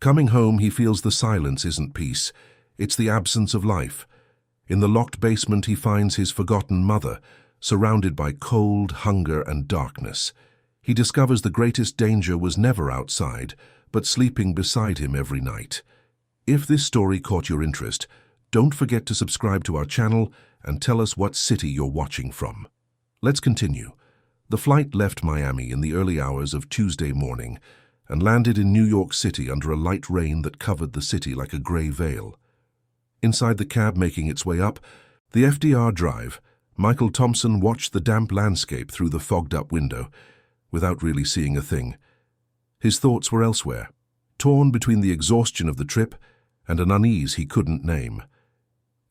Coming home, he feels the silence isn't peace. It's the absence of life. In the locked basement, he finds his forgotten mother, surrounded by cold, hunger, and darkness. He discovers the greatest danger was never outside, but sleeping beside him every night. If this story caught your interest, don't forget to subscribe to our channel and tell us what city you're watching from. Let's continue. The flight left Miami in the early hours of Tuesday morning and landed in New York City under a light rain that covered the city like a gray veil. Inside the cab making its way up the FDR Drive, Michael Thompson watched the damp landscape through the fogged-up window, without really seeing a thing. His thoughts were elsewhere, torn between the exhaustion of the trip and an unease he couldn't name.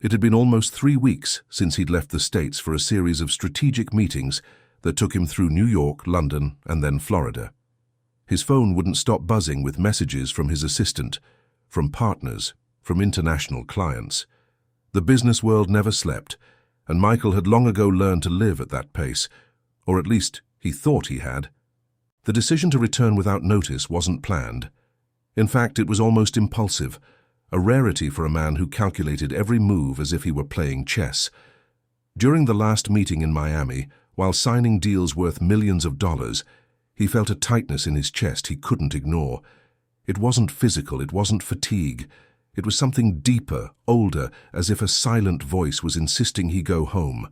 It had been almost 3 weeks since he'd left the States for a series of strategic meetings that took him through New York, London, and then Florida. His phone wouldn't stop buzzing with messages from his assistant, from partners, from international clients. The business world never slept, and Michael had long ago learned to live at that pace, or at least he thought he had. The decision to return without notice wasn't planned. In fact, it was almost impulsive, a rarity for a man who calculated every move as if he were playing chess. During the last meeting in Miami, while signing deals worth millions of dollars, he felt a tightness in his chest he couldn't ignore. It wasn't physical, it wasn't fatigue. It was something deeper, older, as if a silent voice was insisting he go home.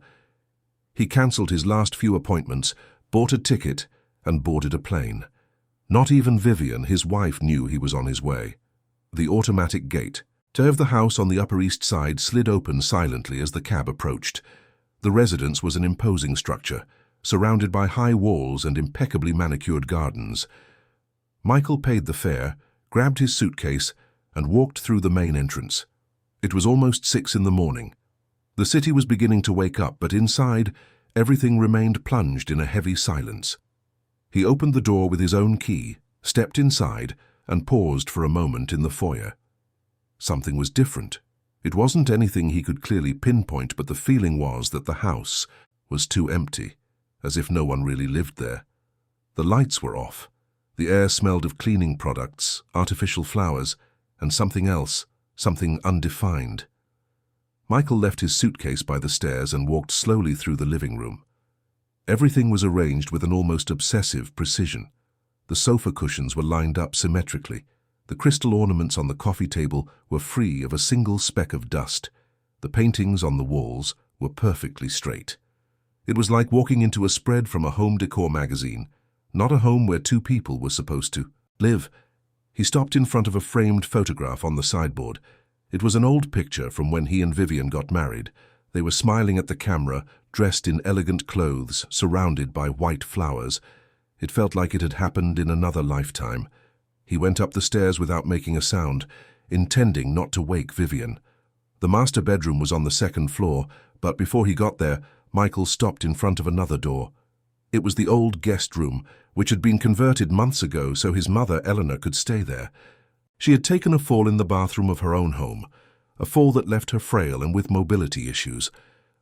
He cancelled his last few appointments, bought a ticket, and boarded a plane. Not even Vivian, his wife, knew he was on his way. The automatic gate of the house on the Upper East Side slid open silently as the cab approached. The residence was an imposing structure, surrounded by high walls and impeccably manicured gardens. Michael paid the fare, grabbed his suitcase, and walked through the main entrance. It was almost 6 in the morning. The city was beginning to wake up, but inside, everything remained plunged in a heavy silence. He opened the door with his own key, stepped inside, and paused for a moment in the foyer. Something was different. It wasn't anything he could clearly pinpoint, but the feeling was that the house was too empty, as if no one really lived there. The lights were off. The air smelled of cleaning products, artificial flowers, and something else, something undefined. Michael left his suitcase by the stairs and walked slowly through the living room. Everything was arranged with an almost obsessive precision. The sofa cushions were lined up symmetrically. The crystal ornaments on the coffee table were free of a single speck of dust. The paintings on the walls were perfectly straight. It was like walking into a spread from a home decor magazine, not a home where 2 people were supposed to live. He stopped in front of a framed photograph on the sideboard. It was an old picture from when he and Vivian got married. They were smiling at the camera, dressed in elegant clothes, surrounded by white flowers. It felt like it had happened in another lifetime. He went up the stairs without making a sound, intending not to wake Vivian. The master bedroom was on the 2nd floor, but before he got there, Michael stopped in front of another door. It was the old guest room, which had been converted months ago so his mother, Eleanor, could stay there. She had taken a fall in the bathroom of her own home, a fall that left her frail and with mobility issues.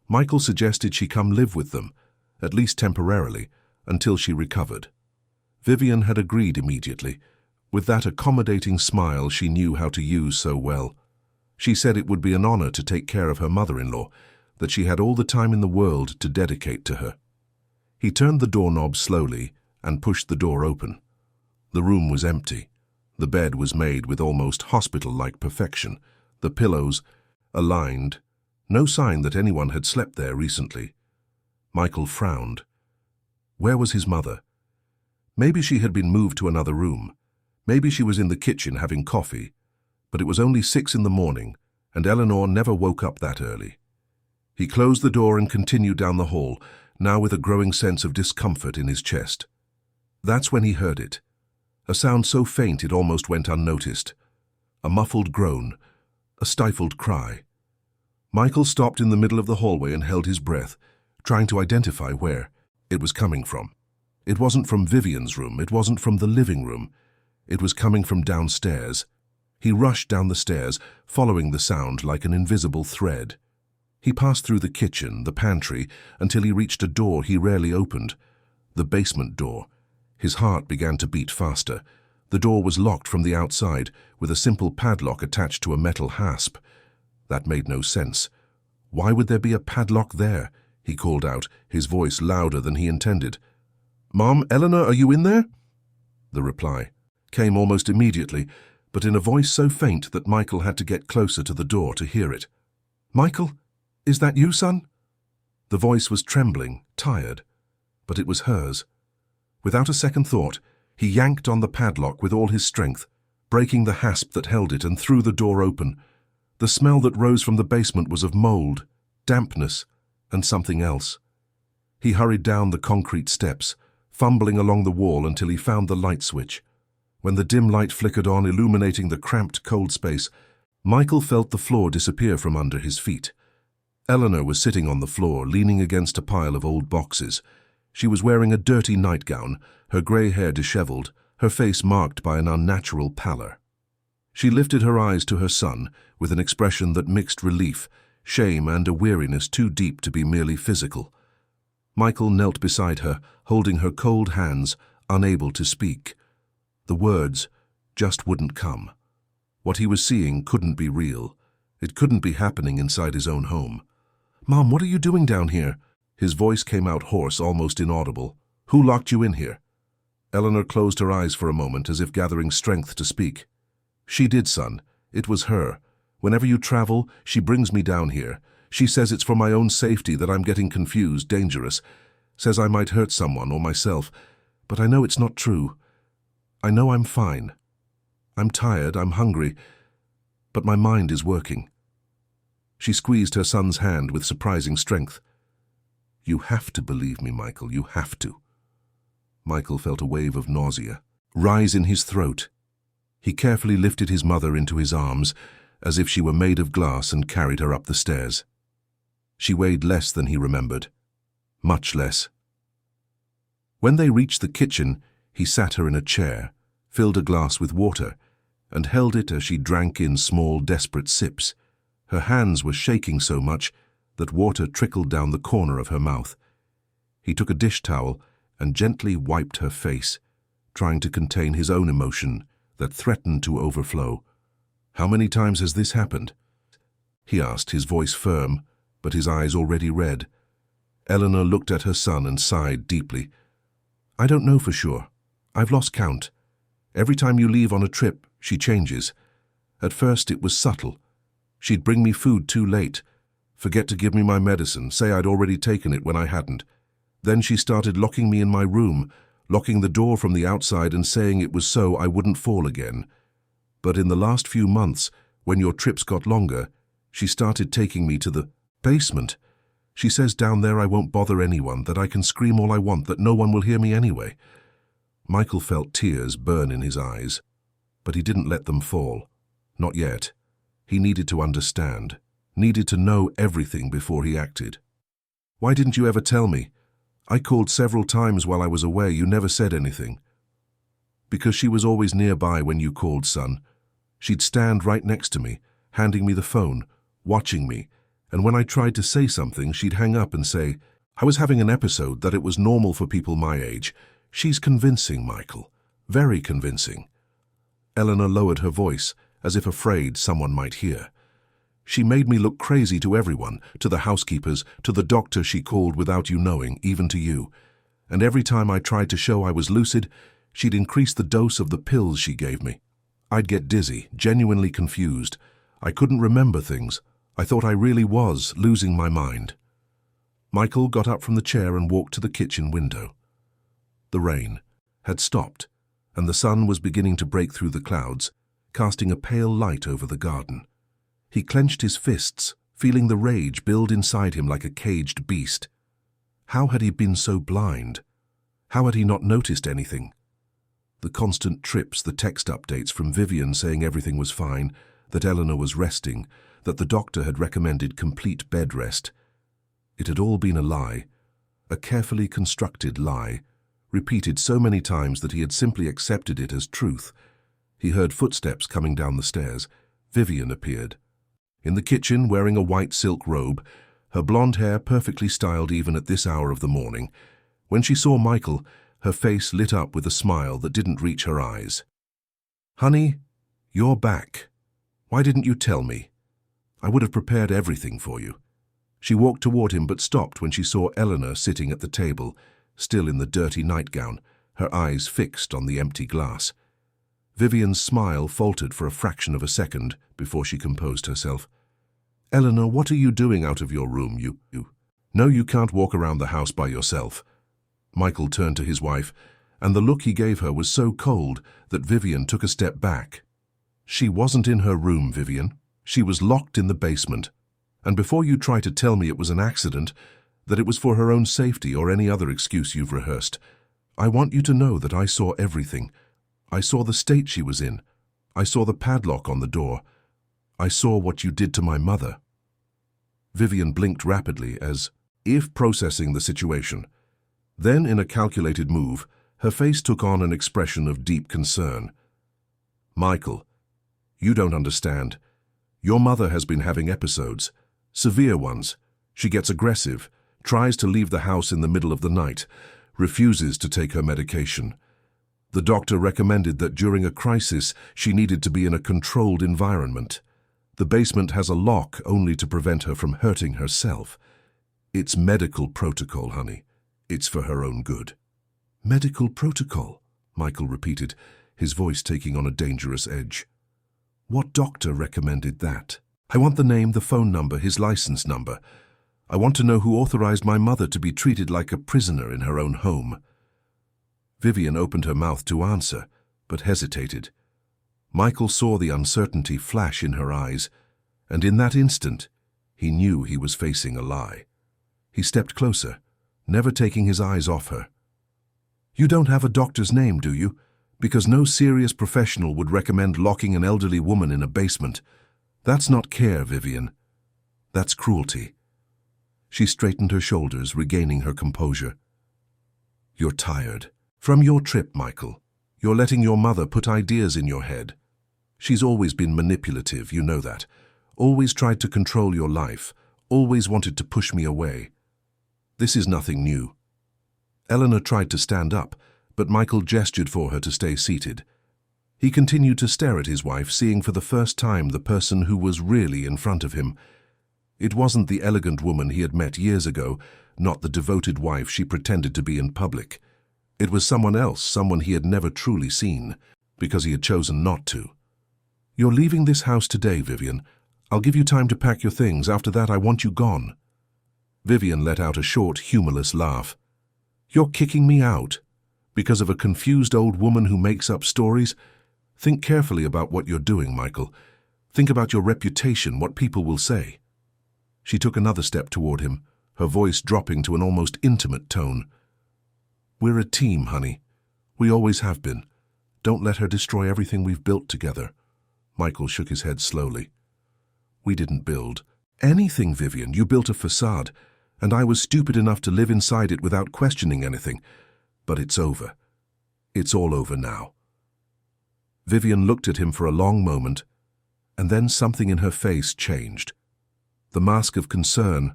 Michael suggested she come live with them, at least temporarily, until she recovered. Vivian had agreed immediately, with that accommodating smile she knew how to use so well. She said it would be an honor to take care of her mother-in-law, that she had all the time in the world to dedicate to her. He turned the doorknob slowly and pushed the door open. The room was empty. The bed was made with almost hospital-like perfection, the pillows aligned, no sign that anyone had slept there recently. Michael frowned. Where was his mother? Maybe she had been moved to another room. Maybe she was in the kitchen having coffee. But it was only 6 in the morning, and Eleanor never woke up that early. He closed the door and continued down the hall, now with a growing sense of discomfort in his chest. That's when he heard it. A sound so faint it almost went unnoticed. A muffled groan, a stifled cry. Michael stopped in the middle of the hallway and held his breath, trying to identify where it was coming from. It wasn't from Vivian's room, it wasn't from the living room. It was coming from downstairs. He rushed down the stairs, following the sound like an invisible thread. He passed through the kitchen, the pantry, until he reached a door he rarely opened, the basement door. His heart began to beat faster. The door was locked from the outside, with a simple padlock attached to a metal hasp. That made no sense. Why would there be a padlock there? He called out, his voice louder than he intended. "Mom, Eleanor, are you in there?" The reply came almost immediately, but in a voice so faint that Michael had to get closer to the door to hear it. "Michael, is that you, son?" The voice was trembling, tired, but it was hers. Without a second thought, he yanked on the padlock with all his strength, breaking the hasp that held it, and threw the door open. The smell that rose from the basement was of mold, dampness, and something else. He hurried down the concrete steps, fumbling along the wall until he found the light switch. When the dim light flickered on, illuminating the cramped, cold space, Michael felt the floor disappear from under his feet. Eleanor was sitting on the floor, leaning against a pile of old boxes. She was wearing a dirty nightgown, her grey hair disheveled, her face marked by an unnatural pallor. She lifted her eyes to her son with an expression that mixed relief, shame, and a weariness too deep to be merely physical. Michael knelt beside her, holding her cold hands, unable to speak. The words just wouldn't come. What he was seeing couldn't be real. It couldn't be happening inside his own home. "Mom, what are you doing down here?" His voice came out hoarse, almost inaudible. "Who locked you in here?" Eleanor closed her eyes for a moment, as if gathering strength to speak. "She did, son. It was her. Whenever you travel, she brings me down here. She says it's for my own safety, that I'm getting confused, dangerous. Says I might hurt someone or myself. But I know it's not true. I know I'm fine. I'm tired, I'm hungry, but my mind is working." She squeezed her son's hand with surprising strength. "You have to believe me, Michael, you have to." Michael felt a wave of nausea rise in his throat. He carefully lifted his mother into his arms, as if she were made of glass, and carried her up the stairs. She weighed less than he remembered, much less. When they reached the kitchen, he sat her in a chair, filled a glass with water, and held it as she drank in small, desperate sips. Her hands were shaking so much that water trickled down the corner of her mouth. He took a dish towel and gently wiped her face, trying to contain his own emotion that threatened to overflow. "How many times has this happened?" he asked, his voice firm, but his eyes already red. Eleanor looked at her son and sighed deeply. "I don't know for sure. I've lost count. Every time you leave on a trip, she changes. At first it was subtle. She'd bring me food too late, forget to give me my medicine, say I'd already taken it when I hadn't. Then she started locking me in my room, locking the door from the outside and saying it was so I wouldn't fall again. But in the last few months, when your trips got longer, she started taking me to the basement. She says down there I won't bother anyone, that I can scream all I want, that no one will hear me anyway." Michael felt tears burn in his eyes, but he didn't let them fall. Not yet. He needed to understand, needed to know everything before he acted. "Why didn't you ever tell me? I called several times while I was away. You never said anything." "Because she was always nearby when you called, son. She'd stand right next to me, handing me the phone, watching me, and when I tried to say something, she'd hang up and say, 'I was having an episode, that it was normal for people my age.' She's convincing, Michael. Very convincing." Eleanor lowered her voice, as if afraid someone might hear. "She made me look crazy to everyone, to the housekeepers, to the doctor she called without you knowing, even to you. And every time I tried to show I was lucid, she'd increase the dose of the pills she gave me. I'd get dizzy, genuinely confused. I couldn't remember things. I thought I really was losing my mind." Michael got up from the chair and walked to the kitchen window. The rain had stopped, and the sun was beginning to break through the clouds, casting a pale light over the garden. He clenched his fists, feeling the rage build inside him like a caged beast. How had he been so blind? How had he not noticed anything? The constant trips, the text updates from Vivian saying everything was fine, that Eleanor was resting, that the doctor had recommended complete bed rest. It had all been a lie, a carefully constructed lie, repeated so many times that he had simply accepted it as truth. He heard footsteps coming down the stairs. Vivian appeared. In the kitchen, wearing a white silk robe, her blonde hair perfectly styled even at this hour of the morning. When she saw Michael, her face lit up with a smile that didn't reach her eyes. Honey, you're back. Why didn't you tell me? I would have prepared everything for you. She walked toward him but stopped when she saw Eleanor sitting at the table, still in the dirty nightgown, her eyes fixed on the empty glass. Vivian's smile faltered for a fraction of a second before she composed herself. Eleanor, what are you doing out of your room, you? No, you can't walk around the house by yourself. Michael turned to his wife, and the look he gave her was so cold that Vivian took a step back. She wasn't in her room, Vivian. She was locked in the basement. And before you try to tell me it was an accident, that it was for her own safety or any other excuse you've rehearsed, I want you to know that I saw everything. I saw the state she was in. I saw the padlock on the door. I saw what you did to my mother. Vivian blinked rapidly as if processing the situation. Then, in a calculated move, her face took on an expression of deep concern. Michael, you don't understand. Your mother has been having episodes, severe ones. She gets aggressive, tries to leave the house in the middle of the night, refuses to take her medication. The doctor recommended that during a crisis she needed to be in a controlled environment. The basement has a lock only to prevent her from hurting herself. It's medical protocol, honey. It's for her own good. Medical protocol, Michael repeated, his voice taking on a dangerous edge. What doctor recommended that? I want the name, the phone number, his license number. I want to know who authorized my mother to be treated like a prisoner in her own home. Vivian opened her mouth to answer, but hesitated. Michael saw the uncertainty flash in her eyes, and in that instant, he knew he was facing a lie. He stepped closer, never taking his eyes off her. You don't have a doctor's name, do you? Because no serious professional would recommend locking an elderly woman in a basement. That's not care, Vivian. That's cruelty. She straightened her shoulders, regaining her composure. You're tired. From your trip, Michael. You're letting your mother put ideas in your head. She's always been manipulative, you know that. Always tried to control your life. Always wanted to push me away. This is nothing new. Eleanor tried to stand up, but Michael gestured for her to stay seated. He continued to stare at his wife, seeing for the first time the person who was really in front of him. It wasn't the elegant woman he had met years ago, not the devoted wife she pretended to be in public. It was someone else, someone he had never truly seen, because he had chosen not to. You're leaving this house today, Vivian. I'll give you time to pack your things. After that, I want you gone. Vivian let out a short, humorless laugh. You're kicking me out? Because of a confused old woman who makes up stories? Think carefully about what you're doing, Michael. Think about your reputation, what people will say. She took another step toward him, her voice dropping to an almost intimate tone. We're a team, honey. We always have been. Don't let her destroy everything we've built together. Michael shook his head slowly. We didn't build anything, Vivian. You built a facade, and I was stupid enough to live inside it without questioning anything. But it's over. It's all over now. Vivian looked at him for a long moment, and then something in her face changed. The mask of concern,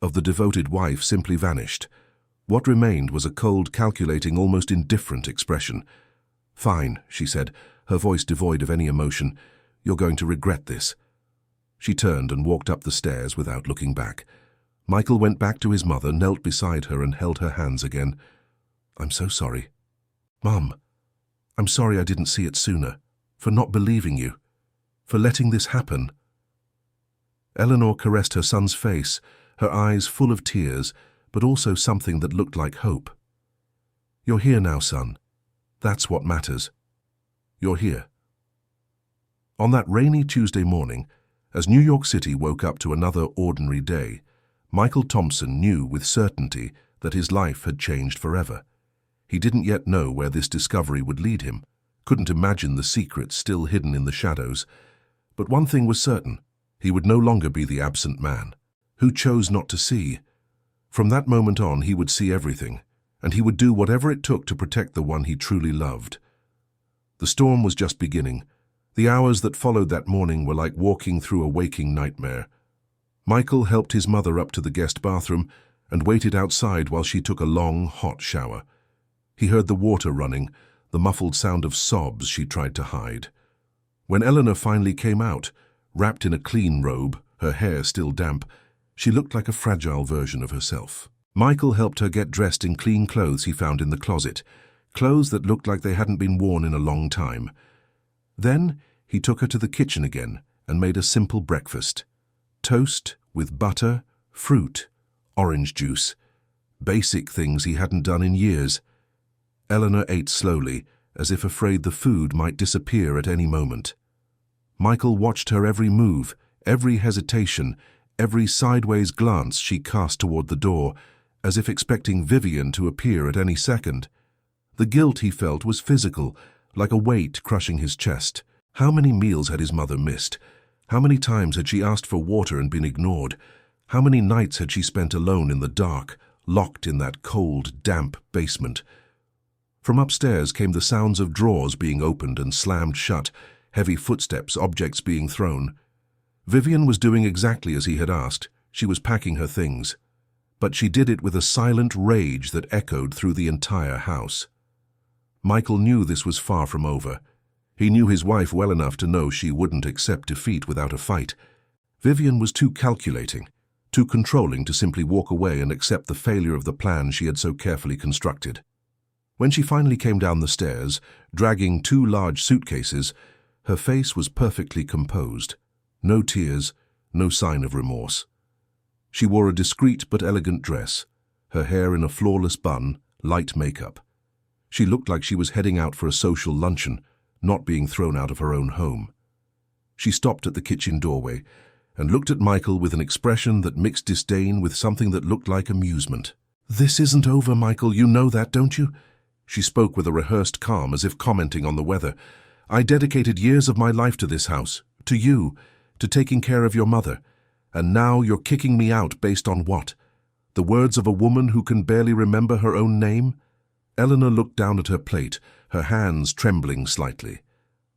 of the devoted wife, simply vanished. What remained was a cold, calculating, almost indifferent expression. Fine, she said, her voice devoid of any emotion. You're going to regret this. She turned and walked up the stairs without looking back. Michael went back to his mother, knelt beside her and held her hands again. I'm so sorry. Mum, I'm sorry I didn't see it sooner, for not believing you, for letting this happen. Eleanor caressed her son's face, her eyes full of tears, but also something that looked like hope. You're here now, son. That's what matters. You're here. On that rainy Tuesday morning, as New York City woke up to another ordinary day, Michael Thompson knew with certainty that his life had changed forever. He didn't yet know where this discovery would lead him, couldn't imagine the secrets still hidden in the shadows. But one thing was certain, he would no longer be the absent man, who chose not to see. From that moment on, he would see everything, and he would do whatever it took to protect the one he truly loved. The storm was just beginning. The hours that followed that morning were like walking through a waking nightmare. Michael helped his mother up to the guest bathroom and waited outside while she took a long, hot shower. He heard the water running, the muffled sound of sobs she tried to hide. When Eleanor finally came out, wrapped in a clean robe, her hair still damp, she looked like a fragile version of herself. Michael helped her get dressed in clean clothes he found in the closet, clothes that looked like they hadn't been worn in a long time. Then he took her to the kitchen again and made a simple breakfast. Toast with butter, fruit, orange juice. Basic things he hadn't done in years. Eleanor ate slowly, as if afraid the food might disappear at any moment. Michael watched her every move, every hesitation, every sideways glance she cast toward the door, as if expecting Vivian to appear at any second. The guilt he felt was physical, like a weight crushing his chest. How many meals had his mother missed? How many times had she asked for water and been ignored? How many nights had she spent alone in the dark, locked in that cold, damp basement? From upstairs came the sounds of drawers being opened and slammed shut, heavy footsteps, objects being thrown. Vivian was doing exactly as he had asked. She was packing her things. But she did it with a silent rage that echoed through the entire house. Michael knew this was far from over. He knew his wife well enough to know she wouldn't accept defeat without a fight. Vivian was too calculating, too controlling to simply walk away and accept the failure of the plan she had so carefully constructed. When she finally came down the stairs, dragging 2 large suitcases, her face was perfectly composed. No tears, no sign of remorse. She wore a discreet but elegant dress, her hair in a flawless bun, light makeup. She looked like she was heading out for a social luncheon, not being thrown out of her own home. She stopped at the kitchen doorway and looked at Michael with an expression that mixed disdain with something that looked like amusement. "This isn't over, Michael, you know that, don't you?" She spoke with a rehearsed calm, as if commenting on the weather. "I dedicated years of my life to this house, to you, to taking care of your mother. And now you're kicking me out based on what? The words of a woman who can barely remember her own name?" Eleanor looked down at her plate, her hands trembling slightly.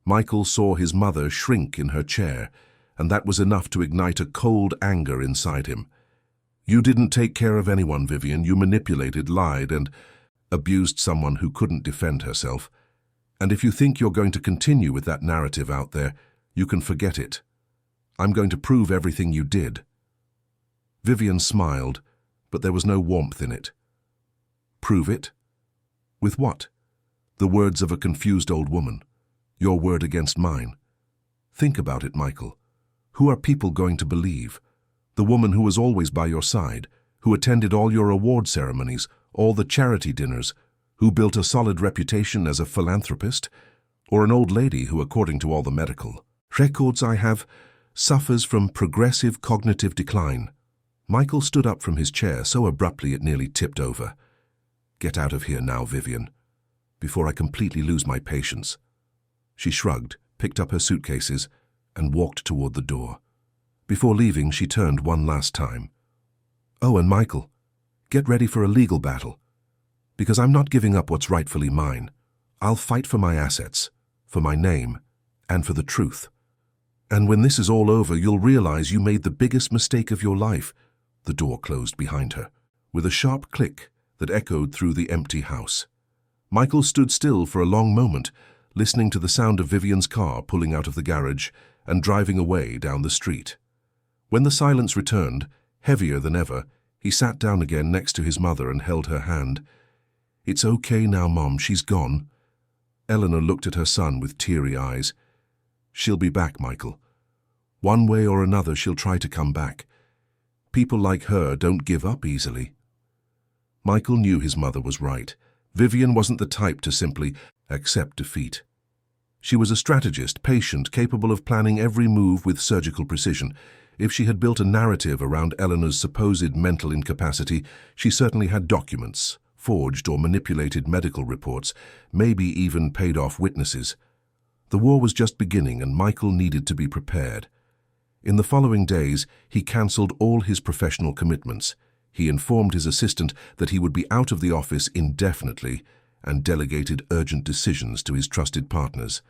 Michael saw his mother shrink in her chair, and that was enough to ignite a cold anger inside him. "You didn't take care of anyone, Vivian. You manipulated, lied, and abused someone who couldn't defend herself. And if you think you're going to continue with that narrative out there, you can forget it. I'm going to prove everything you did." Vivian smiled, but there was no warmth in it. "Prove it? With what?" The words of a confused old woman. Your word against mine. Think about it, Michael. Who are people going to believe? The woman who was always by your side, who attended all your award ceremonies, all the charity dinners, who built a solid reputation as a philanthropist? Or an old lady who, according to all the medical records I have, suffers from progressive cognitive decline? Michael stood up from his chair so abruptly it nearly tipped over. "Get out of here now, Vivian, before I completely lose my patience." She shrugged, picked up her suitcases, and walked toward the door. Before leaving, she turned one last time. "Oh, and Michael, get ready for a legal battle, because I'm not giving up what's rightfully mine. I'll fight for my assets, for my name, and for the truth. And when this is all over, you'll realize you made the biggest mistake of your life." The door closed behind her, with a sharp click that echoed through the empty house. Michael stood still for a long moment, listening to the sound of Vivian's car pulling out of the garage and driving away down the street. When the silence returned, heavier than ever, he sat down again next to his mother and held her hand. "It's okay now, Mom, she's gone." Eleanor looked at her son with teary eyes. "She'll be back, Michael. One way or another, she'll try to come back. People like her don't give up easily." Michael knew his mother was right. Vivian wasn't the type to simply accept defeat. She was a strategist, patient, capable of planning every move with surgical precision. If she had built a narrative around Eleanor's supposed mental incapacity, she certainly had documents, forged or manipulated medical reports, maybe even paid off witnesses. The war was just beginning, and Michael needed to be prepared. In the following days, he cancelled all his professional commitments. He informed his assistant that he would be out of the office indefinitely and delegated urgent decisions to his trusted partners.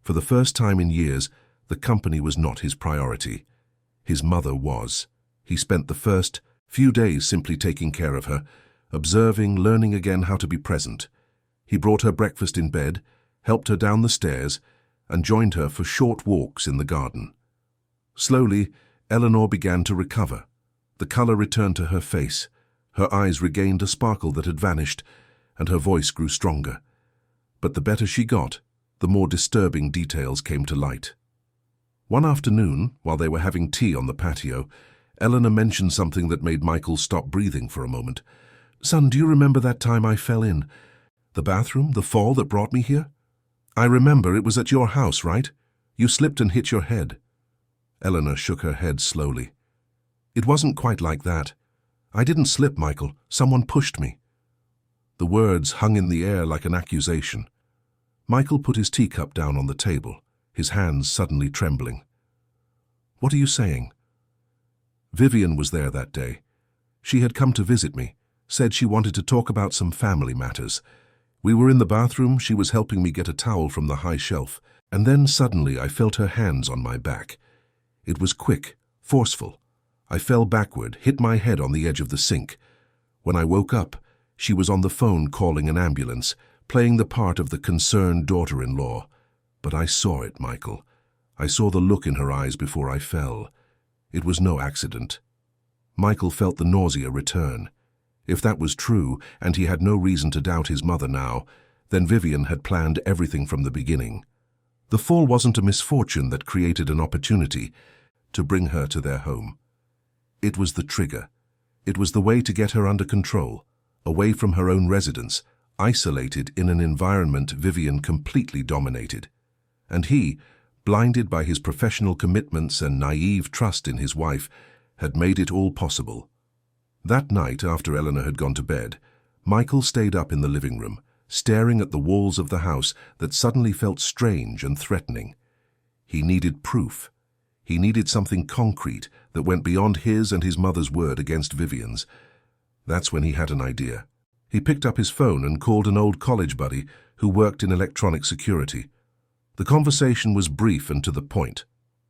For the first time in years, the company was not his priority. His mother was. He spent the first few days simply taking care of her, observing, learning again how to be present. He brought her breakfast in bed, helped her down the stairs, and joined her for short walks in the garden. Slowly, Eleanor began to recover. The color returned to her face, her eyes regained a sparkle that had vanished, and her voice grew stronger. But the better she got, the more disturbing details came to light. One afternoon, while they were having tea on the patio, Eleanor mentioned something that made Michael stop breathing for a moment. "Son, do you remember that time I fell in the bathroom, the fall that brought me here? I remember it was at your house, right? You slipped and hit your head." Eleanor shook her head slowly. "It wasn't quite like that. I didn't slip, Michael. Someone pushed me." The words hung in the air like an accusation. Michael put his teacup down on the table, his hands suddenly trembling. "What are you saying?" "Vivian was there that day. She had come to visit me, said she wanted to talk about some family matters. We were in the bathroom, she was helping me get a towel from the high shelf, and then suddenly I felt her hands on my back. It was quick, forceful. I fell backward, hit my head on the edge of the sink. When I woke up, she was on the phone calling an ambulance, playing the part of the concerned daughter-in-law. But I saw it, Michael. I saw the look in her eyes before I fell. It was no accident." Michael felt the nausea return. If that was true, and he had no reason to doubt his mother now, then Vivian had planned everything from the beginning. The fall wasn't a misfortune that created an opportunity to bring her to their home. It was the trigger. It was the way to get her under control, away from her own residence, isolated in an environment Vivian completely dominated. And he, blinded by his professional commitments and naive trust in his wife, had made it all possible. That night, after Eleanor had gone to bed, Michael stayed up in the living room, staring at the walls of the house that suddenly felt strange and threatening. He needed proof. He needed something concrete that went beyond his and his mother's word against Vivian's. That's when he had an idea. He picked up his phone and called an old college buddy who worked in electronic security. The conversation was brief and to the point.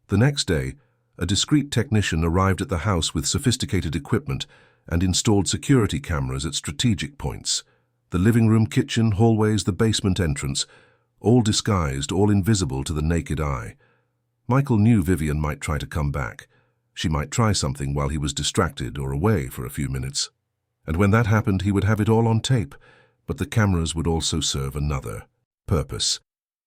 The next day, a discreet technician arrived at the house with sophisticated equipment and installed security cameras at strategic points. The living room, kitchen, hallways, the basement entrance, all disguised, all invisible to the naked eye. Michael knew Vivian might try to come back. She might try something while he was distracted or away for a few minutes. And when that happened, he would have it all on tape, but the cameras would also serve another purpose.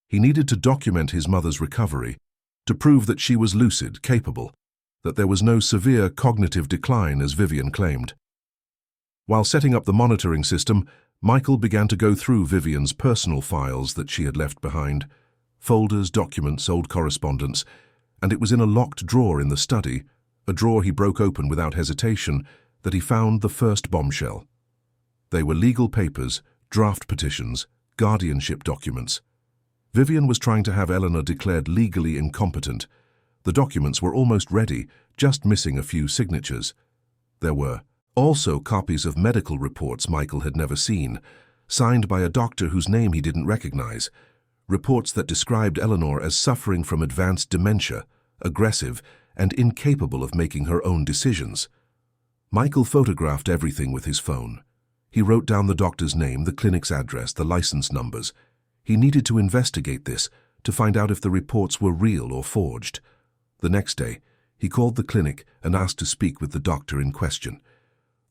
He needed to document his mother's recovery, to prove that she was lucid, capable, that there was no severe cognitive decline as Vivian claimed. While setting up the monitoring system, Michael began to go through Vivian's personal files that she had left behind, folders, documents, old correspondence, and it was in a locked drawer in the study, a drawer he broke open without hesitation, that he found the first bombshell. They were legal papers, draft petitions, guardianship documents. Vivian was trying to have Eleanor declared legally incompetent. The documents were almost ready, just missing a few signatures. There were also copies of medical reports Michael had never seen, signed by a doctor whose name he didn't recognize, reports that described Eleanor as suffering from advanced dementia, aggressive, and incapable of making her own decisions. Michael photographed everything with his phone. He wrote down the doctor's name, the clinic's address, the license numbers. He needed to investigate this, to find out if the reports were real or forged. The next day, he called the clinic and asked to speak with the doctor in question.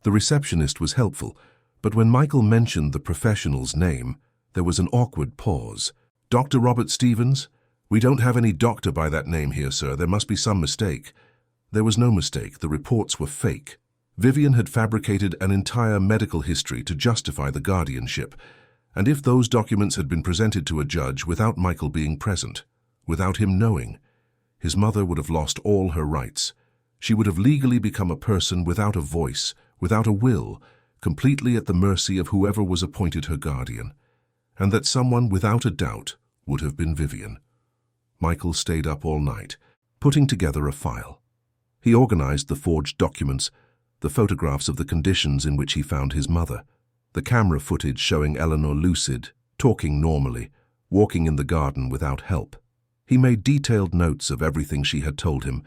The receptionist was helpful, but when Michael mentioned the professional's name, there was an awkward pause. "Dr. Robert Stevens? We don't have any doctor by that name here, sir. There must be some mistake." There was no mistake. The reports were fake. Vivian had fabricated an entire medical history to justify the guardianship, and if those documents had been presented to a judge without Michael being present, without him knowing, his mother would have lost all her rights. She would have legally become a person without a voice, without a will, completely at the mercy of whoever was appointed her guardian. And that someone, without a doubt, would have been Vivian. Michael stayed up all night, putting together a file. He organized the forged documents, the photographs of the conditions in which he found his mother, the camera footage showing Eleanor lucid, talking normally, walking in the garden without help. He made detailed notes of everything she had told him,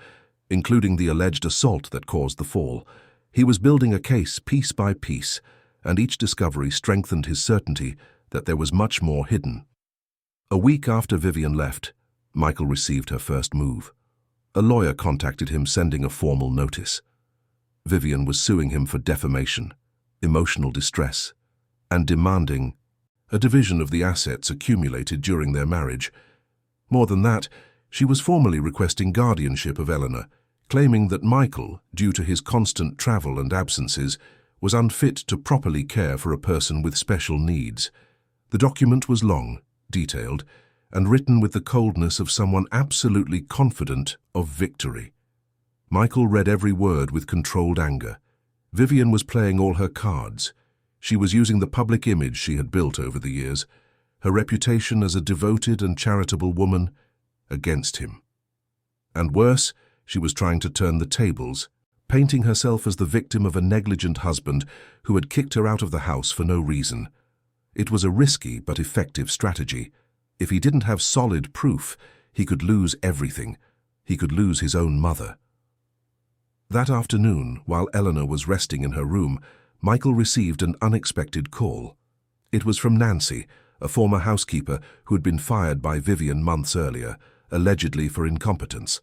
including the alleged assault that caused the fall. He was building a case piece by piece, and each discovery strengthened his certainty that there was much more hidden. A week after Vivian left, Michael received her first move. A lawyer contacted him, sending a formal notice. Vivian was suing him for defamation, emotional distress, and demanding a division of the assets accumulated during their marriage. More than that, she was formally requesting guardianship of Eleanor, claiming that Michael, due to his constant travel and absences, was unfit to properly care for a person with special needs. The document was long, detailed, and written with the coldness of someone absolutely confident of victory. Michael read every word with controlled anger. Vivian was playing all her cards. She was using the public image she had built over the years, her reputation as a devoted and charitable woman, against him. And worse, she was trying to turn the tables, painting herself as the victim of a negligent husband who had kicked her out of the house for no reason. It was a risky but effective strategy. If he didn't have solid proof, he could lose everything. He could lose his own mother. That afternoon, while Eleanor was resting in her room, Michael received an unexpected call. It was from Nancy, a former housekeeper who had been fired by Vivian months earlier, allegedly for incompetence.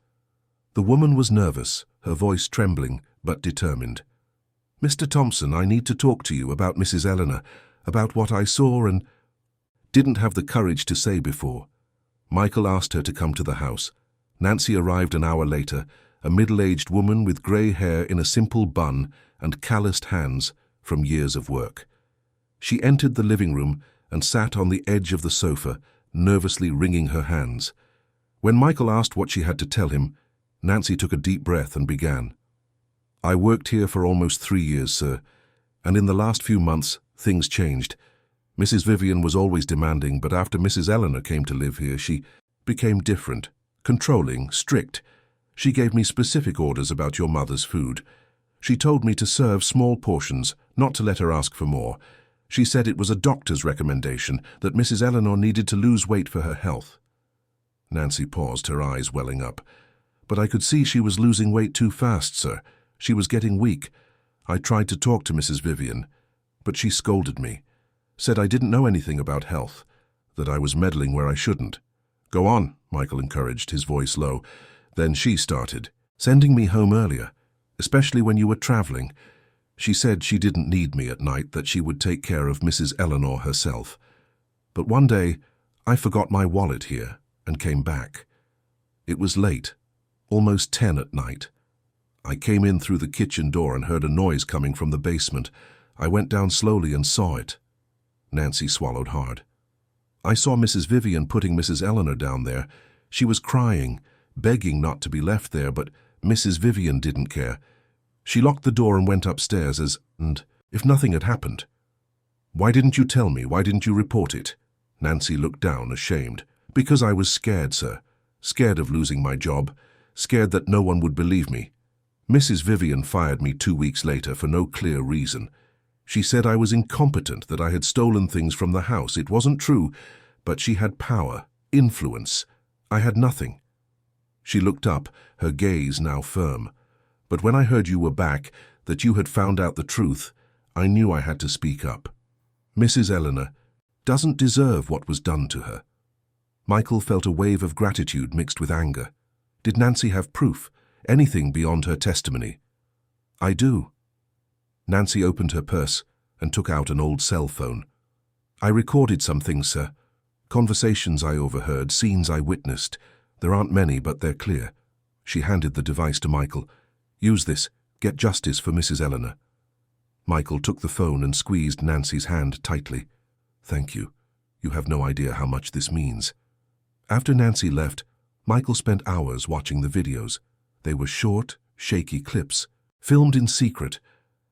The woman was nervous, her voice trembling but determined. "Mr. Thompson, I need to talk to you about Mrs. Eleanor, about what I saw and didn't have the courage to say before." Michael asked her to come to the house. Nancy arrived an hour later, a middle-aged woman with grey hair in a simple bun and calloused hands from years of work. She entered the living room and sat on the edge of the sofa, nervously wringing her hands. When Michael asked what she had to tell him, Nancy took a deep breath and began. "I worked here for almost 3 years, sir, and in the last few months, things changed. Mrs. Vivian was always demanding, but after Mrs. Eleanor came to live here, she became different, controlling, strict. She gave me specific orders about your mother's food. She told me to serve small portions, not to let her ask for more. She said it was a doctor's recommendation that Mrs. Eleanor needed to lose weight for her health." Nancy paused, her eyes welling up. "But I could see she was losing weight too fast, sir. She was getting weak. I tried to talk to Mrs. Vivian, but she scolded me, said I didn't know anything about health, that I was meddling where I shouldn't." "Go on," Michael encouraged, his voice low. "Then she started sending me home earlier, especially when you were traveling. She said she didn't need me at night, that she would take care of Mrs. Eleanor herself. But one day, I forgot my wallet here and came back. It was late, almost 10 at night. I came in through the kitchen door and heard a noise coming from the basement. I went down slowly and saw it." Nancy swallowed hard. "I saw Mrs. Vivian putting Mrs. Eleanor down there. She was crying, begging not to be left there, but Mrs. Vivian didn't care. She locked the door and went upstairs and if nothing had happened." "Why didn't you tell me? Why didn't you report it?" Nancy looked down, ashamed. "Because I was scared, sir. Scared of losing my job. Scared that no one would believe me. Mrs. Vivian fired me 2 weeks later for no clear reason. She said I was incompetent, that I had stolen things from the house. It wasn't true, but she had power, influence. I had nothing." She looked up, her gaze now firm. "But when I heard you were back, that you had found out the truth, I knew I had to speak up. Mrs. Eleanor doesn't deserve what was done to her." Michael felt a wave of gratitude mixed with anger. Did Nancy have proof? Anything beyond her testimony? "I do." Nancy opened her purse and took out an old cell phone. "I recorded some things, sir. Conversations I overheard, scenes I witnessed. There aren't many, but they're clear." She handed the device to Michael. "Use this. Get justice for Mrs. Eleanor." Michael took the phone and squeezed Nancy's hand tightly. "Thank you. You have no idea how much this means." After Nancy left, Michael spent hours watching the videos. They were short, shaky clips, filmed in secret,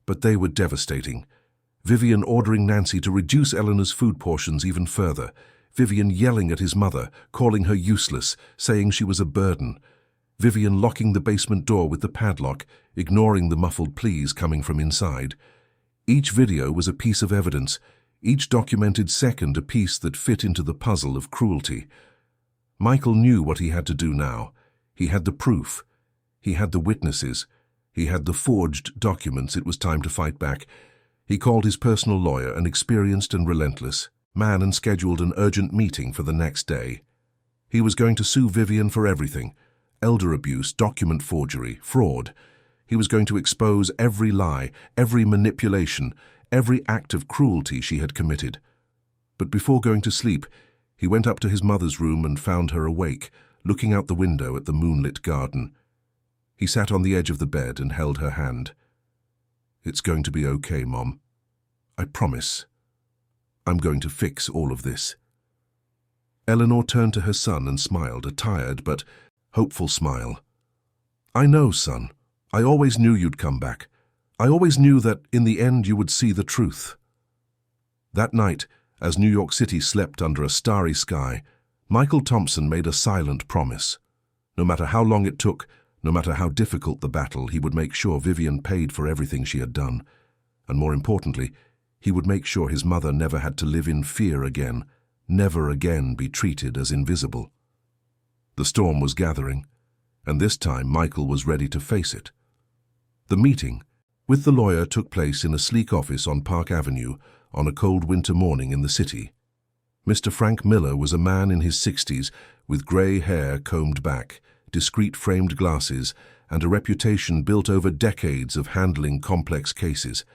but they were devastating. Vivian ordering Nancy to reduce Eleanor's food portions even further. Vivian yelling at his mother, calling her useless, saying she was a burden. Vivian locking the basement door with the padlock, ignoring the muffled pleas coming from inside. Each video was a piece of evidence, each documented second a piece that fit into the puzzle of cruelty. Michael knew what he had to do now. He had the proof. He had the witnesses. He had the forged documents. It was time to fight back. He called his personal lawyer, an experienced and relentless man, and scheduled an urgent meeting for the next day. He was going to sue Vivian for everything: elder abuse, document forgery, fraud. He was going to expose every lie, every manipulation, every act of cruelty she had committed. But before going to sleep, he went up to his mother's room and found her awake, looking out the window at the moonlit garden. He sat on the edge of the bed and held her hand. "It's going to be okay, Mom. I promise. I'm going to fix all of this." Eleanor turned to her son and smiled, a tired but hopeful smile. "I know, son. I always knew you'd come back. I always knew that in the end you would see the truth." That night, as New York City slept under a starry sky, Michael Thompson made a silent promise. No matter how long it took, no matter how difficult the battle, he would make sure Vivian paid for everything she had done. And more importantly, he would make sure his mother never had to live in fear again, never again be treated as invisible. The storm was gathering, and this time Michael was ready to face it. The meeting with the lawyer took place in a sleek office on Park Avenue on a cold winter morning in the city. Mr. Frank Miller was a man in his 60s with grey hair combed back, discreet framed glasses, and a reputation built over decades of handling complex cases.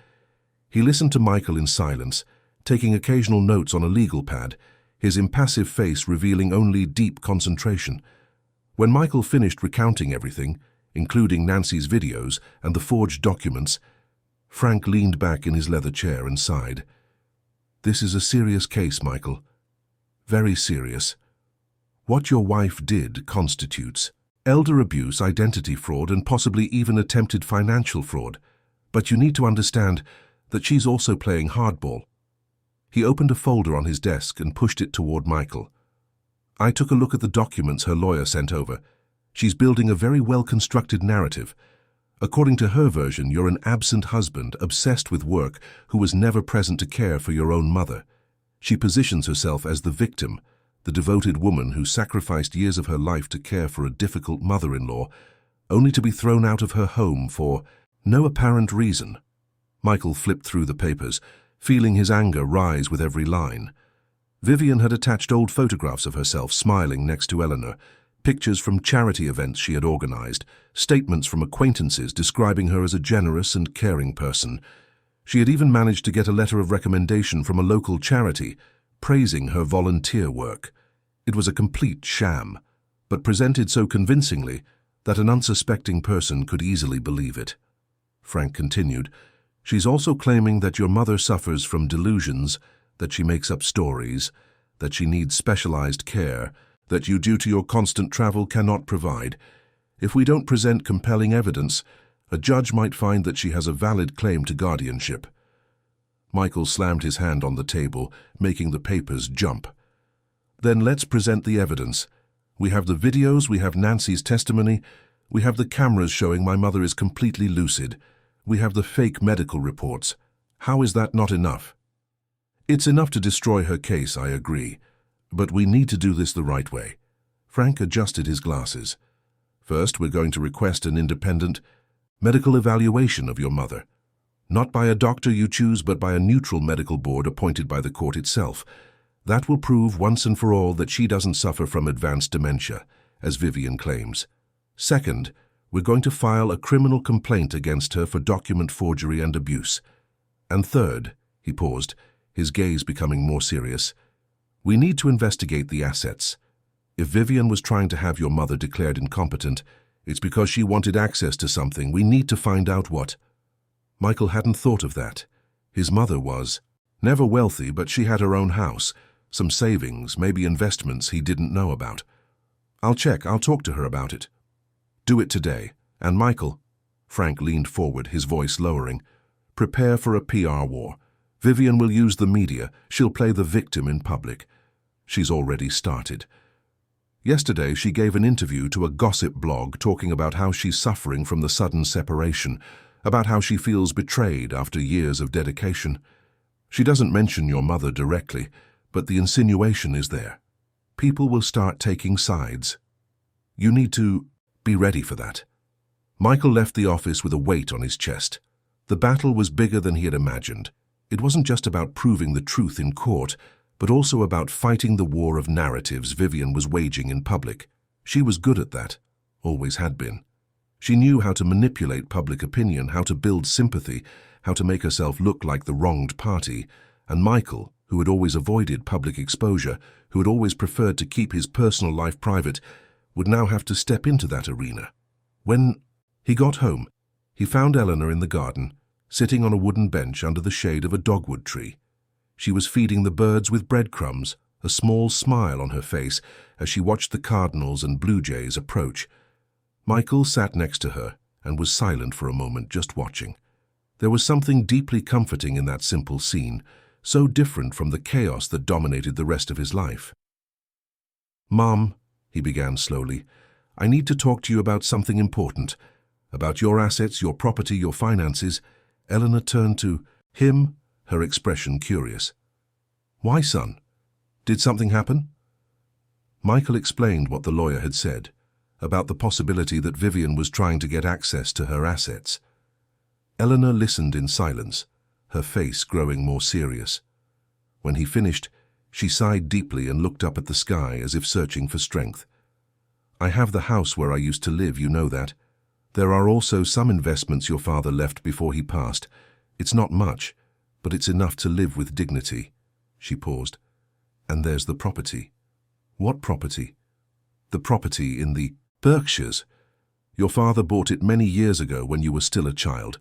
He listened to Michael in silence, taking occasional notes on a legal pad, his impassive face revealing only deep concentration. When Michael finished recounting everything, including Nancy's videos and the forged documents, Frank leaned back in his leather chair and sighed. "This is a serious case, Michael. Very serious. What your wife did constitutes elder abuse, identity fraud, and possibly even attempted financial fraud. But you need to understand that she's also playing hardball." He opened a folder on his desk and pushed it toward Michael. "I took a look at the documents her lawyer sent over. She's building a very well-constructed narrative. According to her version, you're an absent husband, obsessed with work, who was never present to care for your own mother. She positions herself as the victim, the devoted woman who sacrificed years of her life to care for a difficult mother-in-law, only to be thrown out of her home for no apparent reason." Michael flipped through the papers, feeling his anger rise with every line. Vivian had attached old photographs of herself smiling next to Eleanor, pictures from charity events she had organized, statements from acquaintances describing her as a generous and caring person. She had even managed to get a letter of recommendation from a local charity, praising her volunteer work. It was a complete sham, but presented so convincingly that an unsuspecting person could easily believe it. Frank continued, "She's also claiming that your mother suffers from delusions, that she makes up stories, that she needs specialized care, that you, due to your constant travel, cannot provide. If we don't present compelling evidence, a judge might find that she has a valid claim to guardianship." Michael slammed his hand on the table, making the papers jump. "Then let's present the evidence. We have the videos, we have Nancy's testimony, we have the cameras showing my mother is completely lucid. We have the fake medical reports. How is that not enough?" "It's enough to destroy her case, I agree. But we need to do this the right way." Frank adjusted his glasses. "First, we're going to request an independent medical evaluation of your mother. Not by a doctor you choose, but by a neutral medical board appointed by the court itself. That will prove once and for all that she doesn't suffer from advanced dementia, as Vivian claims. Second, we're going to file a criminal complaint against her for document forgery and abuse. And third," he paused, his gaze becoming more serious, "we need to investigate the assets. If Vivian was trying to have your mother declared incompetent, it's because she wanted access to something. We need to find out what." Michael hadn't thought of that. His mother was never wealthy, but she had her own house, some savings, maybe investments he didn't know about. "I'll check. I'll talk to her about it." "Do it today. And Michael," Frank leaned forward, his voice lowering, "prepare for a PR war. Vivian will use the media. She'll play the victim in public. She's already started. Yesterday, she gave an interview to a gossip blog talking about how she's suffering from the sudden separation, about how she feels betrayed after years of dedication. She doesn't mention your mother directly, but the insinuation is there. People will start taking sides. You need to be ready for that." Michael left the office with a weight on his chest. The battle was bigger than he had imagined. It wasn't just about proving the truth in court, but also about fighting the war of narratives Vivian was waging in public. She was good at that, always had been. She knew how to manipulate public opinion, how to build sympathy, how to make herself look like the wronged party, and Michael, who had always avoided public exposure, who had always preferred to keep his personal life private, would now have to step into that arena. When he got home, he found Eleanor in the garden, sitting on a wooden bench under the shade of a dogwood tree. She was feeding the birds with breadcrumbs, a small smile on her face as she watched the cardinals and blue jays approach. Michael sat next to her and was silent for a moment, just watching. There was something deeply comforting in that simple scene, so different from the chaos that dominated the rest of his life. "Mom," he began slowly, "I need to talk to you about something important. About your assets, your property, your finances." Eleanor turned to him, her expression curious. "Why, son? Did something happen?" Michael explained what the lawyer had said, about the possibility that Vivian was trying to get access to her assets. Eleanor listened in silence, her face growing more serious. When he finished, she sighed deeply and looked up at the sky as if searching for strength. "I have the house where I used to live, you know that. There are also some investments your father left before he passed. It's not much, but it's enough to live with dignity." She paused. "And there's the property." "What property?" "The property in the Berkshires. Your father bought it many years ago when you were still a child.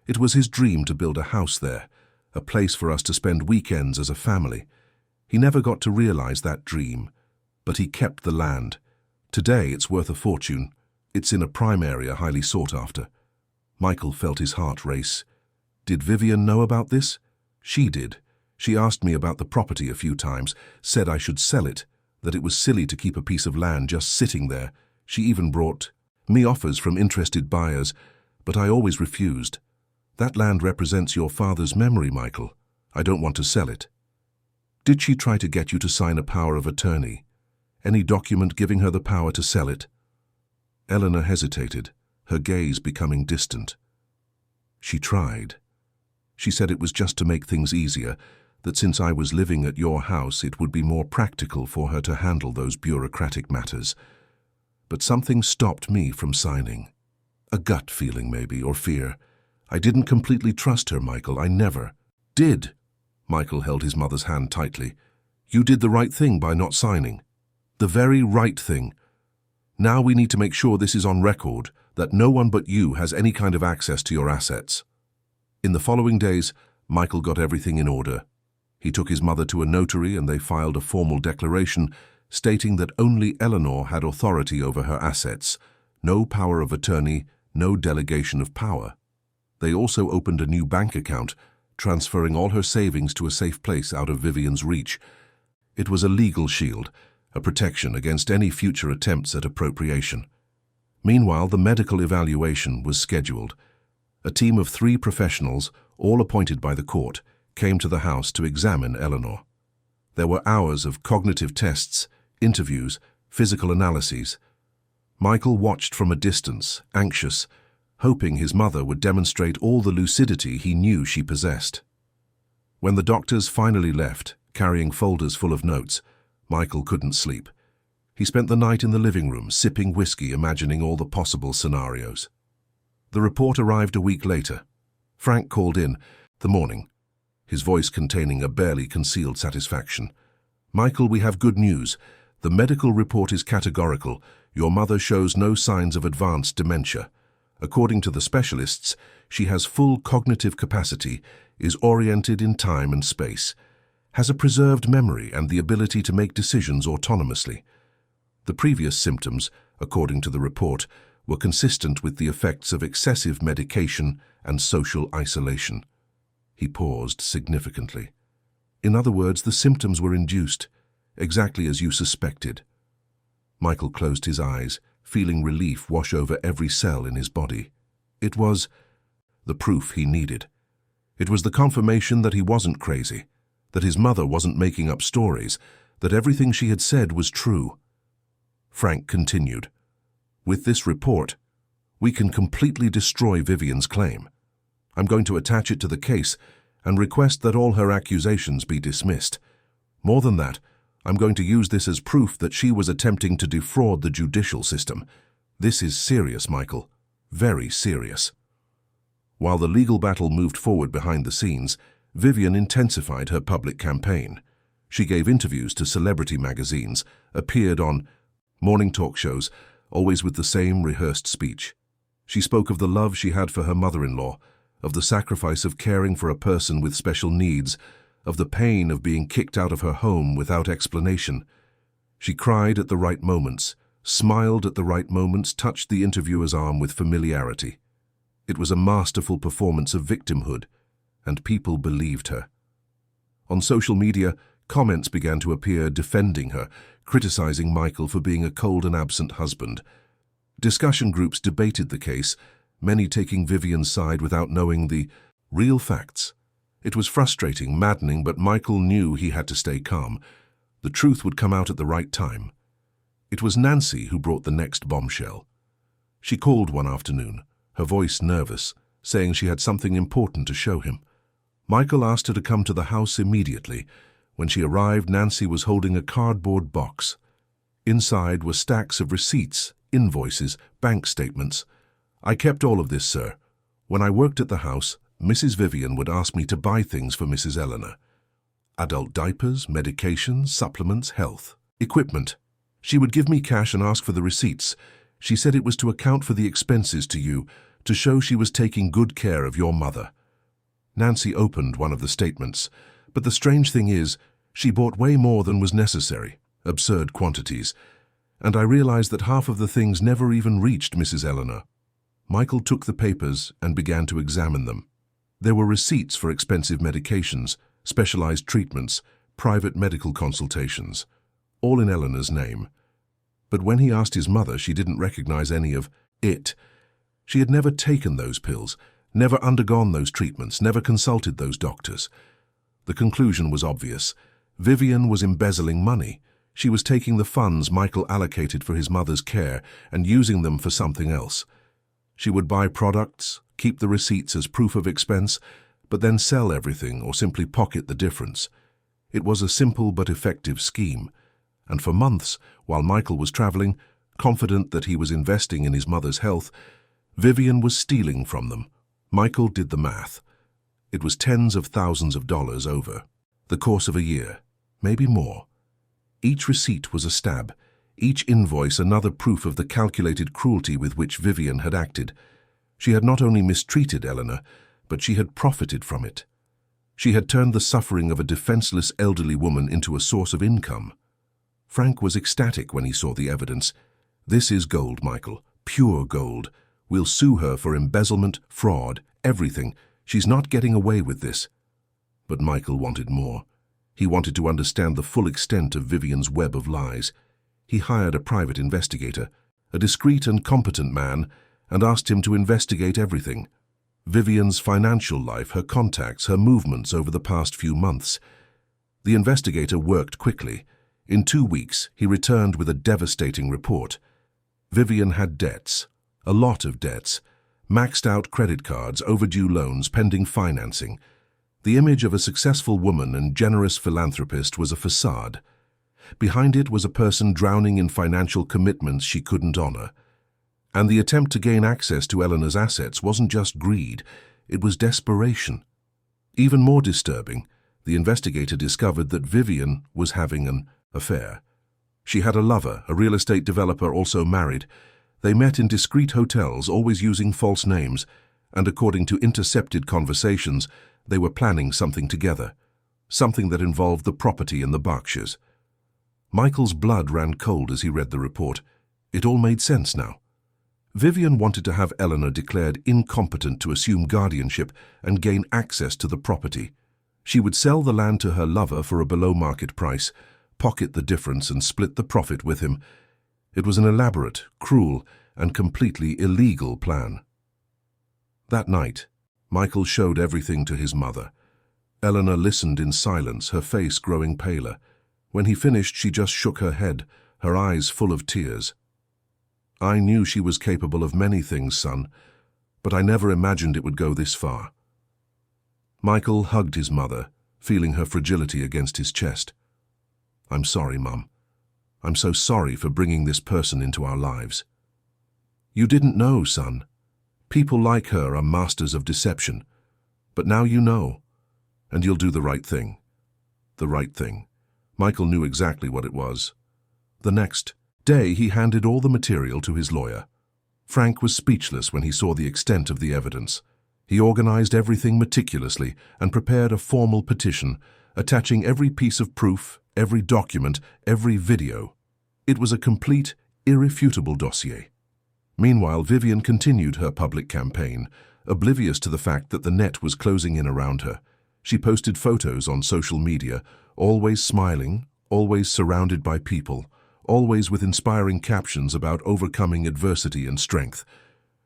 It was his dream to build a house there, a place for us to spend weekends as a family. He never got to realize that dream, but he kept the land. Today it's worth a fortune. It's in a prime area, highly sought after." Michael felt his heart race. "Did Vivian know about this?" "She did. She asked me about the property a few times, said I should sell it, that it was silly to keep a piece of land just sitting there. She even brought me offers from interested buyers, but I always refused. That land represents your father's memory, Michael. I don't want to sell it." "Did she try to get you to sign a power of attorney? Any document giving her the power to sell it?" Eleanor hesitated, her gaze becoming distant. "She tried. She said it was just to make things easier, that since I was living at your house it would be more practical for her to handle those bureaucratic matters. But something stopped me from signing. A gut feeling maybe, or fear. I didn't completely trust her, Michael. I never did." Michael held his mother's hand tightly. "You did the right thing by not signing. The very right thing. Now we need to make sure this is on record, that no one but you has any kind of access to your assets." In the following days, Michael got everything in order. He took his mother to a notary and they filed a formal declaration stating that only Eleanor had authority over her assets, no power of attorney, no delegation of power. They also opened a new bank account, transferring all her savings to a safe place out of Vivian's reach. It was a legal shield, a protection against any future attempts at appropriation. Meanwhile, the medical evaluation was scheduled. A team of 3 professionals, all appointed by the court, came to the house to examine Eleanor. There were hours of cognitive tests, interviews, physical analyses. Michael watched from a distance, anxious, hoping his mother would demonstrate all the lucidity he knew she possessed. When the doctors finally left, carrying folders full of notes, Michael couldn't sleep. He spent the night in the living room, sipping whiskey, imagining all the possible scenarios. The report arrived a week later. Frank called in the morning, his voice containing a barely concealed satisfaction. "Michael, we have good news. The medical report is categorical. Your mother shows no signs of advanced dementia. According to the specialists, she has full cognitive capacity, is oriented in time and space, has a preserved memory and the ability to make decisions autonomously. The previous symptoms, according to the report, were consistent with the effects of excessive medication and social isolation." He paused significantly. "In other words, the symptoms were induced, exactly as you suspected." Michael closed his eyes, feeling relief wash over every cell in his body. It was the proof he needed. It was the confirmation that he wasn't crazy, that his mother wasn't making up stories, that everything she had said was true. Frank continued, "With this report, we can completely destroy Vivian's claim. I'm going to attach it to the case and request that all her accusations be dismissed. More than that, I'm going to use this as proof that she was attempting to defraud the judicial system. This is serious, Michael. Very serious." While the legal battle moved forward behind the scenes, Vivian intensified her public campaign. She gave interviews to celebrity magazines, appeared on morning talk shows, always with the same rehearsed speech. She spoke of the love she had for her mother-in-law, of the sacrifice of caring for a person with special needs, of the pain of being kicked out of her home without explanation. She cried at the right moments, smiled at the right moments, touched the interviewer's arm with familiarity. It was a masterful performance of victimhood, and people believed her. On social media, comments began to appear defending her, criticizing Michael for being a cold and absent husband. Discussion groups debated the case, many taking Vivian's side without knowing the real facts. It was frustrating, maddening, but Michael knew he had to stay calm. The truth would come out at the right time. It was Nancy who brought the next bombshell. She called one afternoon, her voice nervous, saying she had something important to show him. Michael asked her to come to the house immediately. When she arrived, Nancy was holding a cardboard box. Inside were stacks of receipts, invoices, bank statements. "I kept all of this, sir. When I worked at the house, Mrs. Vivian would ask me to buy things for Mrs. Eleanor. Adult diapers, medications, supplements, health, equipment. She would give me cash and ask for the receipts. She said it was to account for the expenses to you, to show she was taking good care of your mother." Nancy opened one of the statements, but the strange thing is, she bought way more than was necessary, absurd quantities, and I realized that half of the things never even reached Mrs. Eleanor. Michael took the papers and began to examine them. There were receipts for expensive medications, specialized treatments, private medical consultations, all in Eleanor's name. But when he asked his mother, she didn't recognize any of it. She had never taken those pills, never undergone those treatments, never consulted those doctors. The conclusion was obvious. Vivian was embezzling money. She was taking the funds Michael allocated for his mother's care and using them for something else. She would buy products, keep the receipts as proof of expense, but then sell everything or simply pocket the difference. It was a simple but effective scheme. And for months, while Michael was traveling, confident that he was investing in his mother's health, Vivian was stealing from them. Michael did the math. It was tens of thousands of dollars over the course of a year, maybe more. Each receipt was a stab, each invoice another proof of the calculated cruelty with which Vivian had acted. She had not only mistreated Eleanor, but she had profited from it. She had turned the suffering of a defenseless elderly woman into a source of income. Frank was ecstatic when he saw the evidence. "This is gold, Michael, pure gold. We'll sue her for embezzlement, fraud, everything. She's not getting away with this." But Michael wanted more. He wanted to understand the full extent of Vivian's web of lies. He hired a private investigator, a discreet and competent man, and asked him to investigate everything. Vivian's financial life, her contacts, her movements over the past few months. The investigator worked quickly. In 2 weeks, he returned with a devastating report. Vivian had debts, a lot of debts, maxed out credit cards, overdue loans, pending financing. The image of a successful woman and generous philanthropist was a facade. Behind it was a person drowning in financial commitments she couldn't honor. And the attempt to gain access to Eleanor's assets wasn't just greed, it was desperation. Even more disturbing, the investigator discovered that Vivian was having an affair. She had a lover, a real estate developer also married. They met in discreet hotels, always using false names, and according to intercepted conversations, they were planning something together, something that involved the property in the Berkshires. Michael's blood ran cold as he read the report. It all made sense now. Vivian wanted to have Eleanor declared incompetent to assume guardianship and gain access to the property. She would sell the land to her lover for a below-market price, pocket the difference and split the profit with him. It was an elaborate, cruel, and completely illegal plan. That night, Michael showed everything to his mother. Eleanor listened in silence, her face growing paler. When he finished, she just shook her head, her eyes full of tears. "I knew she was capable of many things, son, but I never imagined it would go this far." Michael hugged his mother, feeling her fragility against his chest. "I'm sorry, Mum. I'm so sorry for bringing this person into our lives." "You didn't know, son. People like her are masters of deception. But now you know, and you'll do the right thing." The right thing. Michael knew exactly what it was. The next day, he handed all the material to his lawyer. Frank was speechless when he saw the extent of the evidence. He organized everything meticulously and prepared a formal petition, attaching every piece of proof, every document, every video. It was a complete, irrefutable dossier. Meanwhile, Vivian continued her public campaign, oblivious to the fact that the net was closing in around her. She posted photos on social media, always smiling, always surrounded by people, always with inspiring captions about overcoming adversity and strength.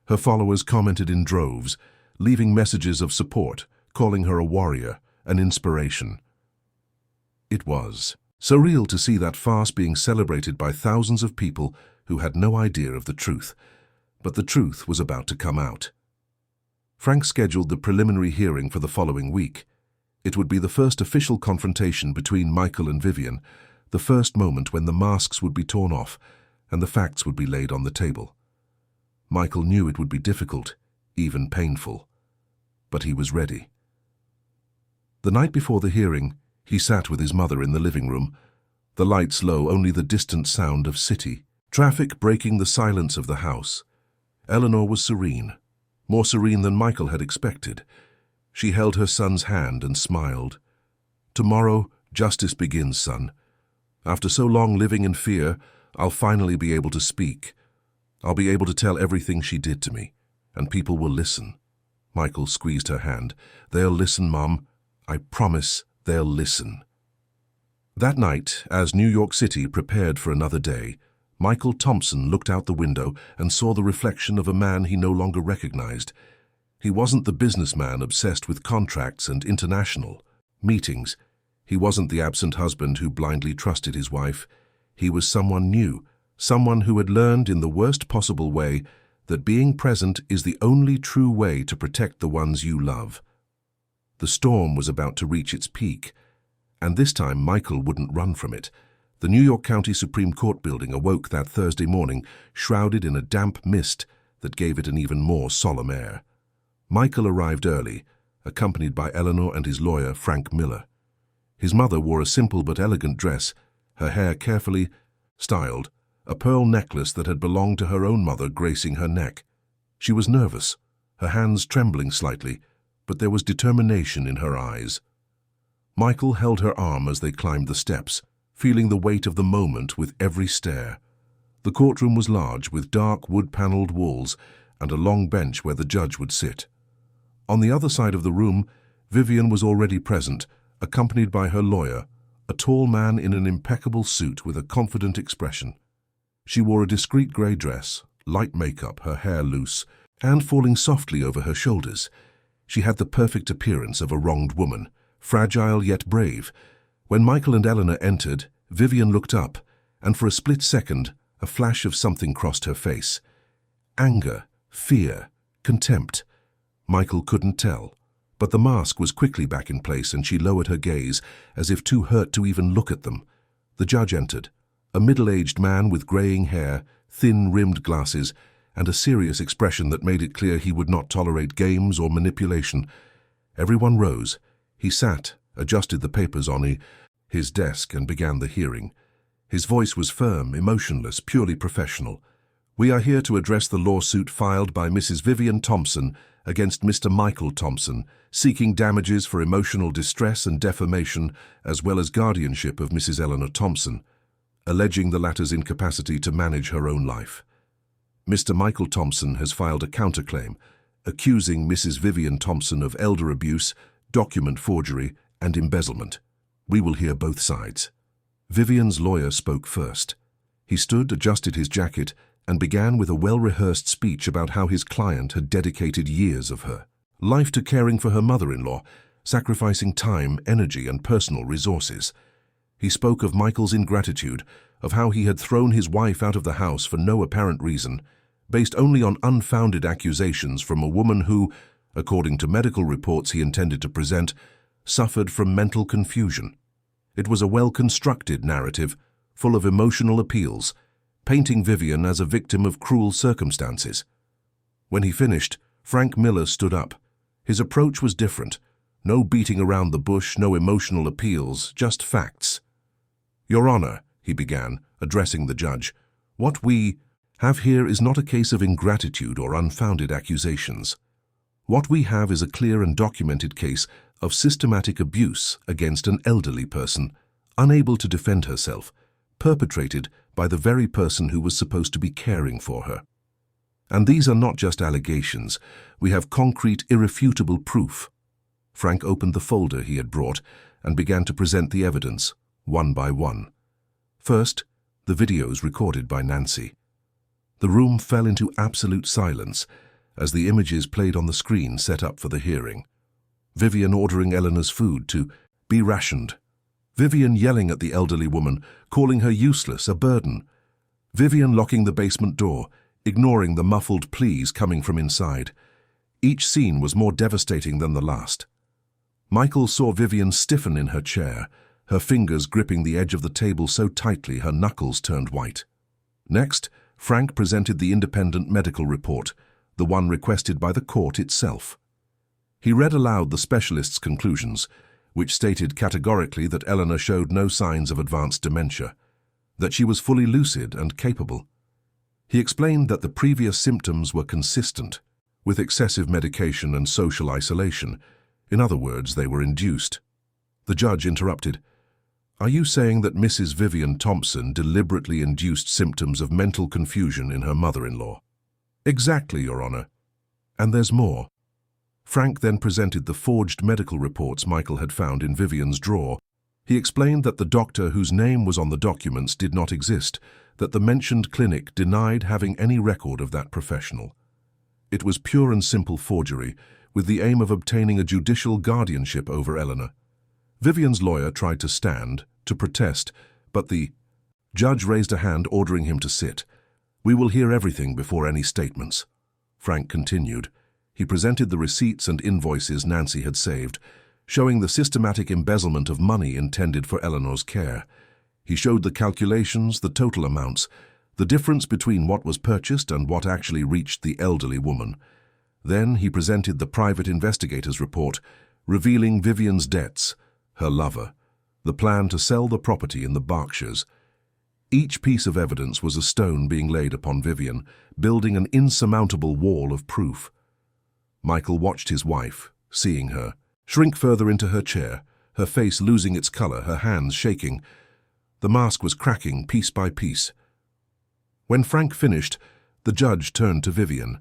Her followers commented in droves, leaving messages of support, calling her a warrior, an inspiration. It was surreal to see that farce being celebrated by thousands of people who had no idea of the truth. But the truth was about to come out. Frank scheduled the preliminary hearing for the following week. It would be the first official confrontation between Michael and Vivian, the first moment when the masks would be torn off and the facts would be laid on the table. Michael knew it would be difficult, even painful, but he was ready. The night before the hearing, he sat with his mother in the living room, the lights low, only the distant sound of city traffic breaking the silence of the house. Eleanor was serene, more serene than Michael had expected. She held her son's hand and smiled. "Tomorrow, justice begins, son. After so long living in fear, I'll finally be able to speak. I'll be able to tell everything she did to me, and people will listen." Michael squeezed her hand. "They'll listen, Mom. I promise they'll listen." That night, as New York City prepared for another day, Michael Thompson looked out the window and saw the reflection of a man he no longer recognized. He wasn't the businessman obsessed with contracts and international meetings. He wasn't the absent husband who blindly trusted his wife. He was someone new, someone who had learned in the worst possible way that being present is the only true way to protect the ones you love. The storm was about to reach its peak, and this time Michael wouldn't run from it. The New York County Supreme Court building awoke that Thursday morning, shrouded in a damp mist that gave it an even more solemn air. Michael arrived early, accompanied by Eleanor and his lawyer, Frank Miller. His mother wore a simple but elegant dress, her hair carefully styled, a pearl necklace that had belonged to her own mother gracing her neck. She was nervous, her hands trembling slightly, but there was determination in her eyes. Michael held her arm as they climbed the steps, feeling the weight of the moment with every stare. The courtroom was large, with dark wood-paneled walls and a long bench where the judge would sit. On the other side of the room, Vivian was already present, accompanied by her lawyer, a tall man in an impeccable suit with a confident expression. She wore a discreet grey dress, light makeup, her hair loose, and falling softly over her shoulders. She had the perfect appearance of a wronged woman, fragile yet brave. When Michael and Eleanor entered, Vivian looked up, and for a split second, a flash of something crossed her face. Anger, fear, contempt. Michael couldn't tell, but the mask was quickly back in place and she lowered her gaze, as if too hurt to even look at them. The judge entered, a middle-aged man with graying hair, thin-rimmed glasses, and a serious expression that made it clear he would not tolerate games or manipulation. Everyone rose. He sat, adjusted the papers on his desk, and began the hearing. His voice was firm, emotionless, purely professional. "We are here to address the lawsuit filed by Mrs. Vivian Thompson against Mr. Michael Thompson, seeking damages for emotional distress and defamation, as well as guardianship of Mrs. Eleanor Thompson, alleging the latter's incapacity to manage her own life. Mr. Michael Thompson has filed a counterclaim, accusing Mrs. Vivian Thompson of elder abuse, document forgery, and embezzlement. We will hear both sides." Vivian's lawyer spoke first. He stood, adjusted his jacket, and began with a well-rehearsed speech about how his client had dedicated years of her life to caring for her mother-in-law, sacrificing time, energy, and personal resources. He spoke of Michael's ingratitude, of how he had thrown his wife out of the house for no apparent reason, based only on unfounded accusations from a woman who, according to medical reports he intended to present, suffered from mental confusion. It was a well-constructed narrative, full of emotional appeals, painting Vivian as a victim of cruel circumstances. When he finished, Frank Miller stood up. His approach was different. No beating around the bush, no emotional appeals, just facts. "Your Honor," he began, addressing the judge, "what we have here is not a case of ingratitude or unfounded accusations. What we have is a clear and documented case of systematic abuse against an elderly person, unable to defend herself, perpetrated by the very person who was supposed to be caring for her. And these are not just allegations. We have concrete, irrefutable proof." Frank opened the folder he had brought and began to present the evidence, one by one. First, the videos recorded by Nancy. The room fell into absolute silence as the images played on the screen set up for the hearing. Vivian ordering Eleanor's food to be rationed. Vivian yelling at the elderly woman, calling her useless, a burden. Vivian locking the basement door, ignoring the muffled pleas coming from inside. Each scene was more devastating than the last. Michael saw Vivian stiffen in her chair, her fingers gripping the edge of the table so tightly her knuckles turned white. Next, Frank presented the independent medical report, the one requested by the court itself. He read aloud the specialist's conclusions, which stated categorically that Eleanor showed no signs of advanced dementia, that she was fully lucid and capable. He explained that the previous symptoms were consistent with excessive medication and social isolation. In other words, they were induced. The judge interrupted. "Are you saying that Mrs. Vivian Thompson deliberately induced symptoms of mental confusion in her mother-in-law?" "Exactly, Your Honor. And there's more." Frank then presented the forged medical reports Michael had found in Vivian's drawer. He explained that the doctor whose name was on the documents did not exist, that the mentioned clinic denied having any record of that professional. It was pure and simple forgery, with the aim of obtaining a judicial guardianship over Eleanor. Vivian's lawyer tried to stand, to protest, but the judge raised a hand ordering him to sit. "We will hear everything before any statements." Frank continued. He presented the receipts and invoices Nancy had saved, showing the systematic embezzlement of money intended for Eleanor's care. He showed the calculations, the total amounts, the difference between what was purchased and what actually reached the elderly woman. Then he presented the private investigator's report, revealing Vivian's debts, her lover, the plan to sell the property in the Berkshires. Each piece of evidence was a stone being laid upon Vivian, building an insurmountable wall of proof. Michael watched his wife, seeing her, shrink further into her chair, her face losing its color, her hands shaking. The mask was cracking piece by piece. When Frank finished, the judge turned to Vivian.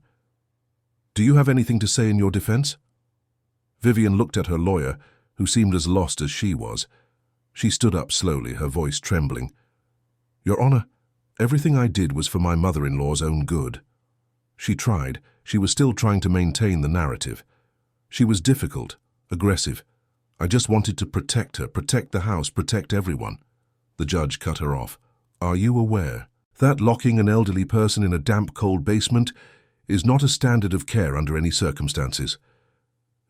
"Do you have anything to say in your defense?" Vivian looked at her lawyer, who seemed as lost as she was. She stood up slowly, her voice trembling. "Your Honor, everything I did was for my mother-in-law's own good." She tried. She was still trying to maintain the narrative. She was difficult, aggressive. "I just wanted to protect her, protect the house, protect everyone." The judge cut her off. "Are you aware that locking an elderly person in a damp, cold basement is not a standard of care under any circumstances?"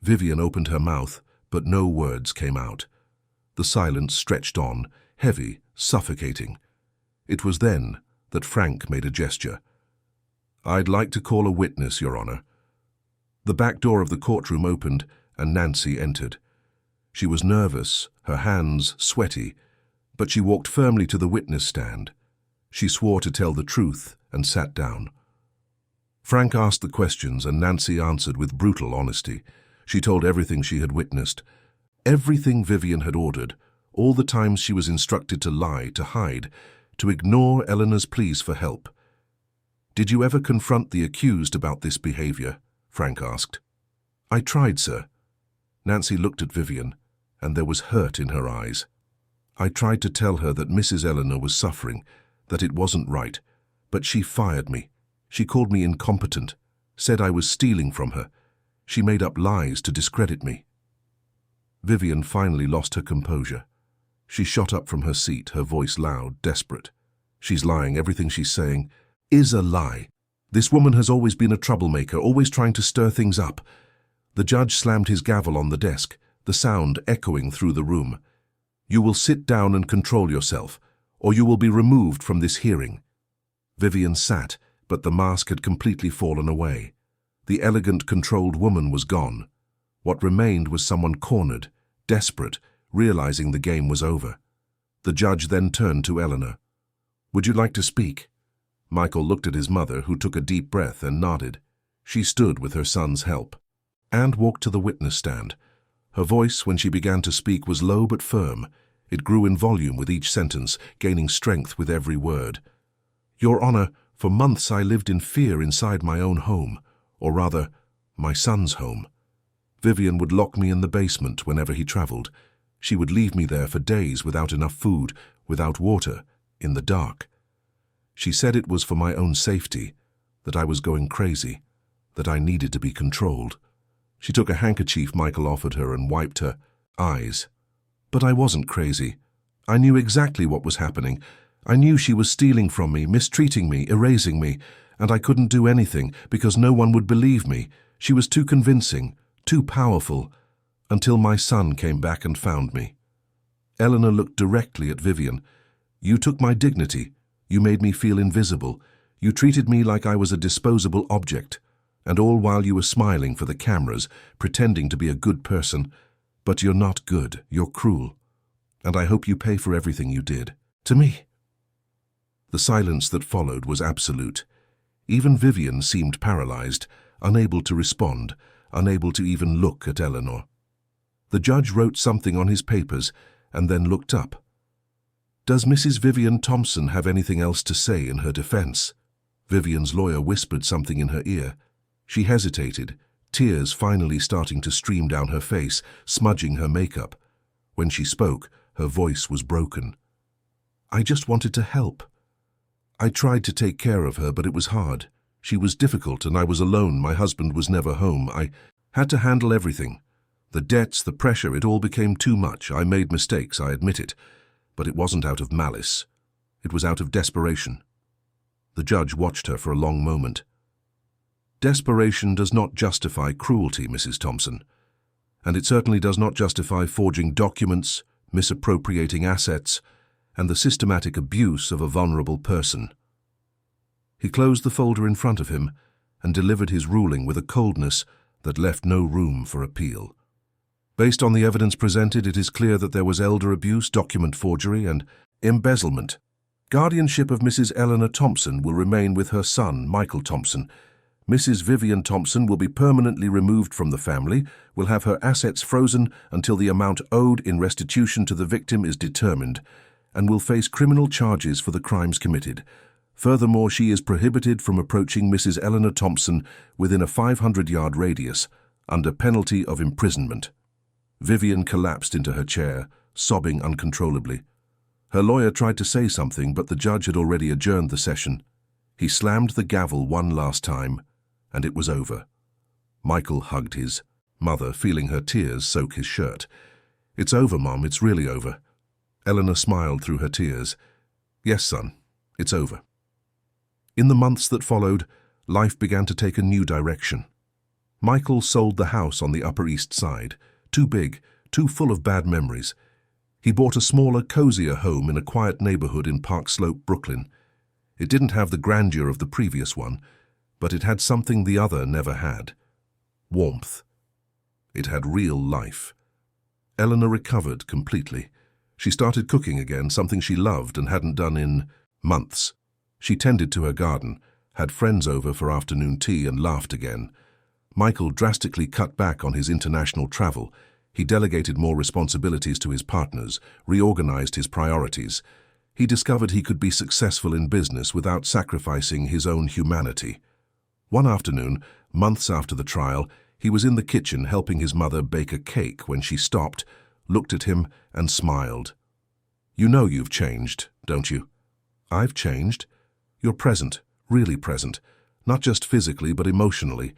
Vivian opened her mouth, but no words came out. The silence stretched on, heavy, suffocating. It was then that Frank made a gesture. "I'd like to call a witness, Your Honor." The back door of the courtroom opened, and Nancy entered. She was nervous, her hands sweaty, but she walked firmly to the witness stand. She swore to tell the truth and sat down. Frank asked the questions, and Nancy answered with brutal honesty. She told everything she had witnessed, everything Vivian had ordered, all the times she was instructed to lie, to hide, to ignore Eleanor's pleas for help. "Did you ever confront the accused about this behavior?" Frank asked. "I tried, sir." Nancy looked at Vivian, and there was hurt in her eyes. "I tried to tell her that Mrs. Eleanor was suffering, that it wasn't right, but she fired me. She called me incompetent, said I was stealing from her. She made up lies to discredit me." Vivian finally lost her composure. She shot up from her seat, her voice loud, desperate. "She's lying. Everything she's saying is a lie. This woman has always been a troublemaker, always trying to stir things up." The judge slammed his gavel on the desk, the sound echoing through the room. You will sit down and control yourself, or you will be removed from this hearing." Vivian sat, but the mask had completely fallen away. The elegant, controlled woman was gone. What remained was someone cornered, desperate, realizing the game was over. The judge then turned to Eleanor. "Would you like to speak?" Michael looked at his mother, who took a deep breath and nodded. She stood with her son's help. Anne walked to the witness stand. Her voice, when she began to speak, was low but firm. It grew in volume with each sentence, gaining strength with every word. "Your Honor, for months I lived in fear inside my own home, or rather, my son's home. Vivian would lock me in the basement whenever he traveled. She would leave me there for days without enough food, without water, in the dark. She said it was for my own safety, that I was going crazy, that I needed to be controlled." She took a handkerchief Michael offered her and wiped her eyes. "But I wasn't crazy. I knew exactly what was happening. I knew she was stealing from me, mistreating me, erasing me, and I couldn't do anything because no one would believe me. She was too convincing, too powerful, until my son came back and found me." Eleanor looked directly at Vivian. "You took my dignity. You made me feel invisible. You treated me like I was a disposable object. And all while you were smiling for the cameras, pretending to be a good person. But you're not good, you're cruel. And I hope you pay for everything you did. To me." The silence that followed was absolute. Even Vivian seemed paralyzed, unable to respond, unable to even look at Eleanor. The judge wrote something on his papers and then looked up. "Does Mrs. Vivian Thompson have anything else to say in her defense?" Vivian's lawyer whispered something in her ear. She hesitated, tears finally starting to stream down her face, smudging her makeup. When she spoke, her voice was broken. "I just wanted to help. I tried to take care of her, but it was hard. She was difficult and I was alone. My husband was never home. I had to handle everything. The debts, the pressure, it all became too much. I made mistakes, I admit it. But it wasn't out of malice. It was out of desperation." The judge watched her for a long moment. "Desperation does not justify cruelty, Mrs. Thompson. And it certainly does not justify forging documents, misappropriating assets, and the systematic abuse of a vulnerable person." He closed the folder in front of him and delivered his ruling with a coldness that left no room for appeal. "Based on the evidence presented, it is clear that there was elder abuse, document forgery, and embezzlement. Guardianship of Mrs. Eleanor Thompson will remain with her son, Michael Thompson. Mrs. Vivian Thompson will be permanently removed from the family, will have her assets frozen until the amount owed in restitution to the victim is determined, and will face criminal charges for the crimes committed. Furthermore, she is prohibited from approaching Mrs. Eleanor Thompson within a 500-yard radius, under penalty of imprisonment." Vivian collapsed into her chair, sobbing uncontrollably. Her lawyer tried to say something, but the judge had already adjourned the session. He slammed the gavel one last time, and it was over. Michael hugged his mother, feeling her tears soak his shirt. "It's over, Mom, it's really over." Eleanor smiled through her tears. "Yes, son, it's over." In the months that followed, life began to take a new direction. Michael sold the house on the Upper East Side, too big, too full of bad memories. He bought a smaller, cozier home in a quiet neighborhood in Park Slope, Brooklyn. It didn't have the grandeur of the previous one, but it had something the other never had: warmth. It had real life. Eleanor recovered completely. She started cooking again, something she loved and hadn't done in months. She tended to her garden, had friends over for afternoon tea, and laughed again. Michael drastically cut back on his international travel. He delegated more responsibilities to his partners, reorganized his priorities. He discovered he could be successful in business without sacrificing his own humanity. One afternoon, months after the trial, he was in the kitchen helping his mother bake a cake when she stopped, looked at him, and smiled. "You know you've changed, don't you?" "I've changed?" "You're present, really present, not just physically but emotionally.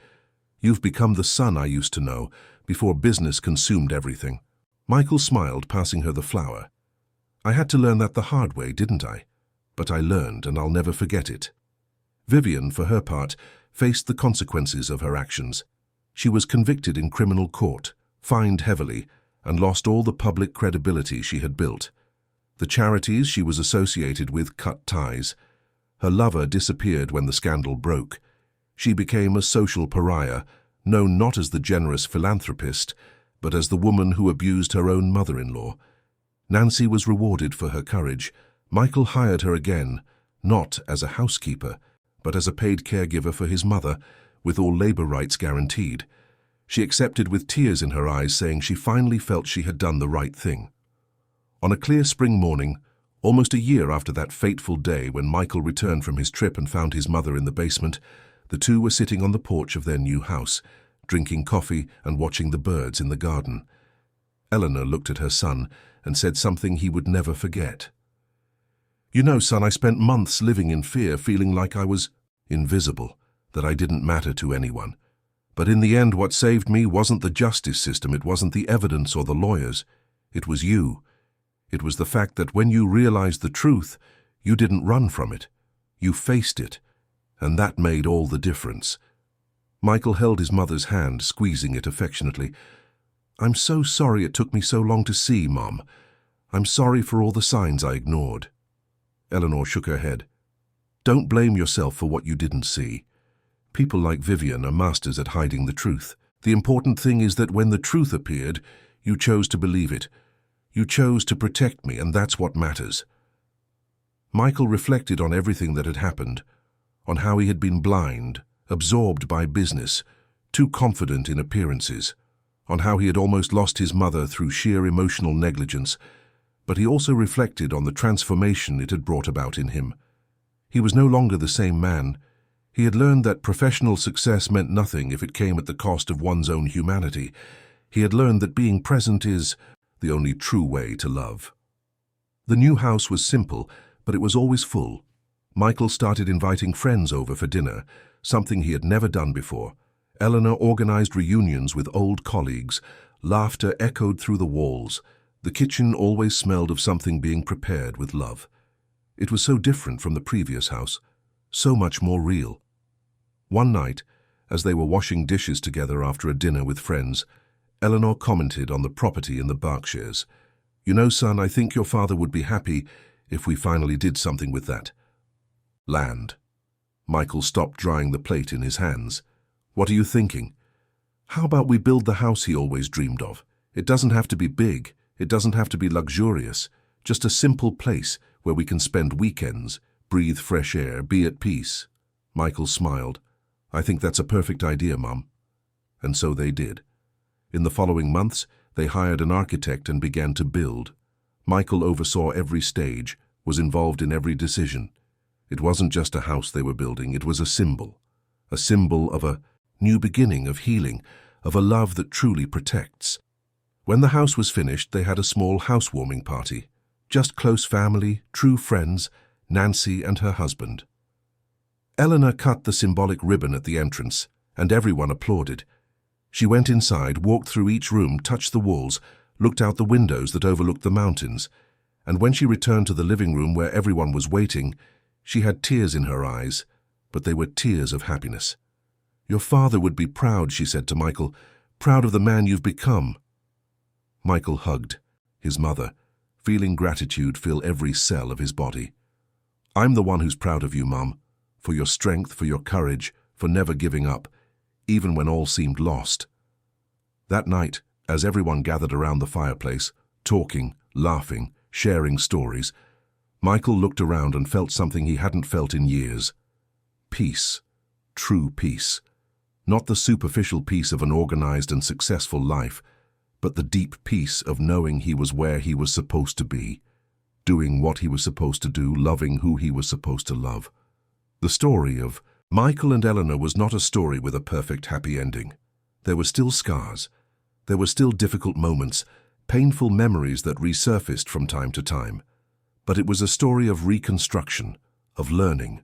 You've become the son I used to know, before business consumed everything." Michael smiled, passing her the flower. "I had to learn that the hard way, didn't I? But I learned, and I'll never forget it." Vivian, for her part, faced the consequences of her actions. She was convicted in criminal court, fined heavily, and lost all the public credibility she had built. The charities she was associated with cut ties. Her lover disappeared when the scandal broke. She became a social pariah, known not as the generous philanthropist, but as the woman who abused her own mother-in-law. Nancy was rewarded for her courage. Michael hired her again, not as a housekeeper, but as a paid caregiver for his mother, with all labor rights guaranteed. She accepted with tears in her eyes, saying she finally felt she had done the right thing. On a clear spring morning, almost a year after that fateful day when Michael returned from his trip and found his mother in the basement, the two were sitting on the porch of their new house, drinking coffee and watching the birds in the garden. Eleanor looked at her son and said something he would never forget. "You know, son, I spent months living in fear, feeling like I was invisible, that I didn't matter to anyone. But in the end, what saved me wasn't the justice system, it wasn't the evidence or the lawyers. It was you. It was the fact that when you realized the truth, you didn't run from it. You faced it, and that made all the difference." Michael held his mother's hand, squeezing it affectionately. "I'm so sorry it took me so long to see, Mom. I'm sorry for all the signs I ignored." Eleanor shook her head. "Don't blame yourself for what you didn't see. People like Vivian are masters at hiding the truth. The important thing is that when the truth appeared, you chose to believe it. You chose to protect me, and that's what matters." Michael reflected on everything that had happened, on how he had been blind, absorbed by business, too confident in appearances, on how he had almost lost his mother through sheer emotional negligence, but he also reflected on the transformation it had brought about in him. He was no longer the same man. He had learned that professional success meant nothing if it came at the cost of one's own humanity. He had learned that being present is the only true way to love. The new house was simple, but it was always full. Michael started inviting friends over for dinner, something he had never done before. Eleanor organized reunions with old colleagues. Laughter echoed through the walls. The kitchen always smelled of something being prepared with love. It was so different from the previous house, so much more real. One night, as they were washing dishes together after a dinner with friends, Eleanor commented on the property in the Berkshires. "You know, son, I think your father would be happy if we finally did something with that land." Michael stopped drying the plate in his hands. "What are you thinking?" "How about we build the house he always dreamed of? It doesn't have to be big. It doesn't have to be luxurious. Just a simple place where we can spend weekends, breathe fresh air, be at peace." Michael smiled. "I think that's a perfect idea, Mum." And so they did. In the following months, they hired an architect and began to build. Michael oversaw every stage, was involved in every decision. It wasn't just a house they were building, it was a symbol of a new beginning, of healing, of a love that truly protects. When the house was finished, they had a small housewarming party. Just close family, true friends, Nancy and her husband. Eleanor cut the symbolic ribbon at the entrance, and everyone applauded. She went inside, walked through each room, touched the walls, looked out the windows that overlooked the mountains, and when she returned to the living room where everyone was waiting, she had tears in her eyes, but they were tears of happiness. "Your father would be proud," she said to Michael, "proud of the man you've become." Michael hugged his mother, feeling gratitude fill every cell of his body. "I'm the one who's proud of you, Mum, for your strength, for your courage, for never giving up, even when all seemed lost." That night, as everyone gathered around the fireplace, talking, laughing, sharing stories, Michael looked around and felt something he hadn't felt in years. Peace. True peace. Not the superficial peace of an organized and successful life, but the deep peace of knowing he was where he was supposed to be, doing what he was supposed to do, loving who he was supposed to love. The story of Michael and Eleanor was not a story with a perfect happy ending. There were still scars. There were still difficult moments, painful memories that resurfaced from time to time. But it was a story of reconstruction, of learning,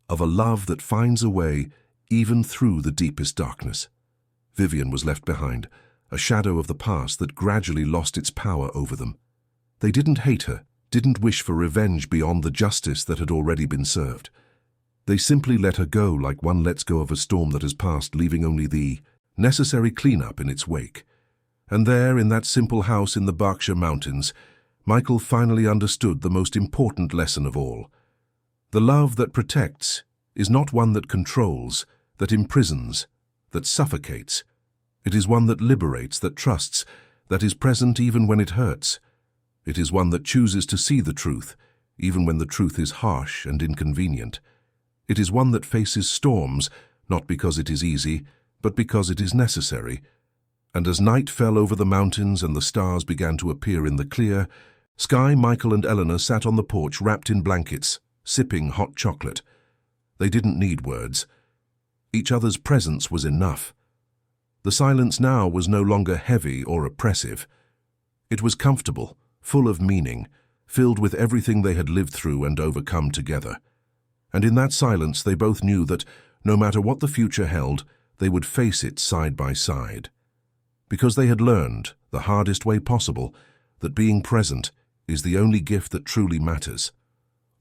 of a love that finds a way even through the deepest darkness. Vivian was left behind, a shadow of the past that gradually lost its power over them. They didn't hate her, didn't wish for revenge beyond the justice that had already been served. They simply let her go like one lets go of a storm that has passed, leaving only the necessary cleanup in its wake. And there, in that simple house in the Berkshire Mountains, Michael finally understood the most important lesson of all. The love that protects is not one that controls, that imprisons, that suffocates. It is one that liberates, that trusts, that is present even when it hurts. It is one that chooses to see the truth, even when the truth is harsh and inconvenient. It is one that faces storms, not because it is easy, but because it is necessary. And as night fell over the mountains and the stars began to appear in the clear sky, Michael and Eleanor sat on the porch wrapped in blankets, sipping hot chocolate. They didn't need words. Each other's presence was enough. The silence now was no longer heavy or oppressive. It was comfortable, full of meaning, filled with everything they had lived through and overcome together. And in that silence they both knew that, no matter what the future held, they would face it side by side. Because they had learned, the hardest way possible, that being present is the only gift that truly matters.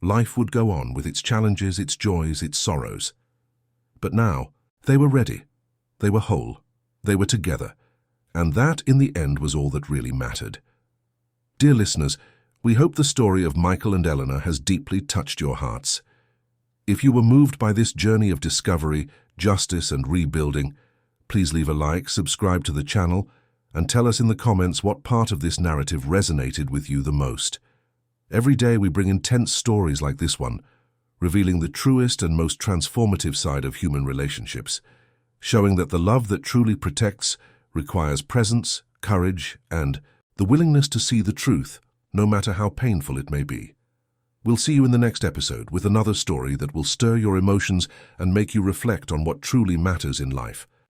Life would go on with its challenges, its joys, its sorrows. But now, they were ready. They were whole. They were together. And that, in the end, was all that really mattered. Dear listeners, we hope the story of Michael and Eleanor has deeply touched your hearts. If you were moved by this journey of discovery, justice, and rebuilding, please leave a like, subscribe to the channel, and tell us in the comments what part of this narrative resonated with you the most. Every day we bring intense stories like this one, revealing the truest and most transformative side of human relationships, showing that the love that truly protects requires presence, courage, and the willingness to see the truth, no matter how painful it may be. We'll see you in the next episode with another story that will stir your emotions and make you reflect on what truly matters in life.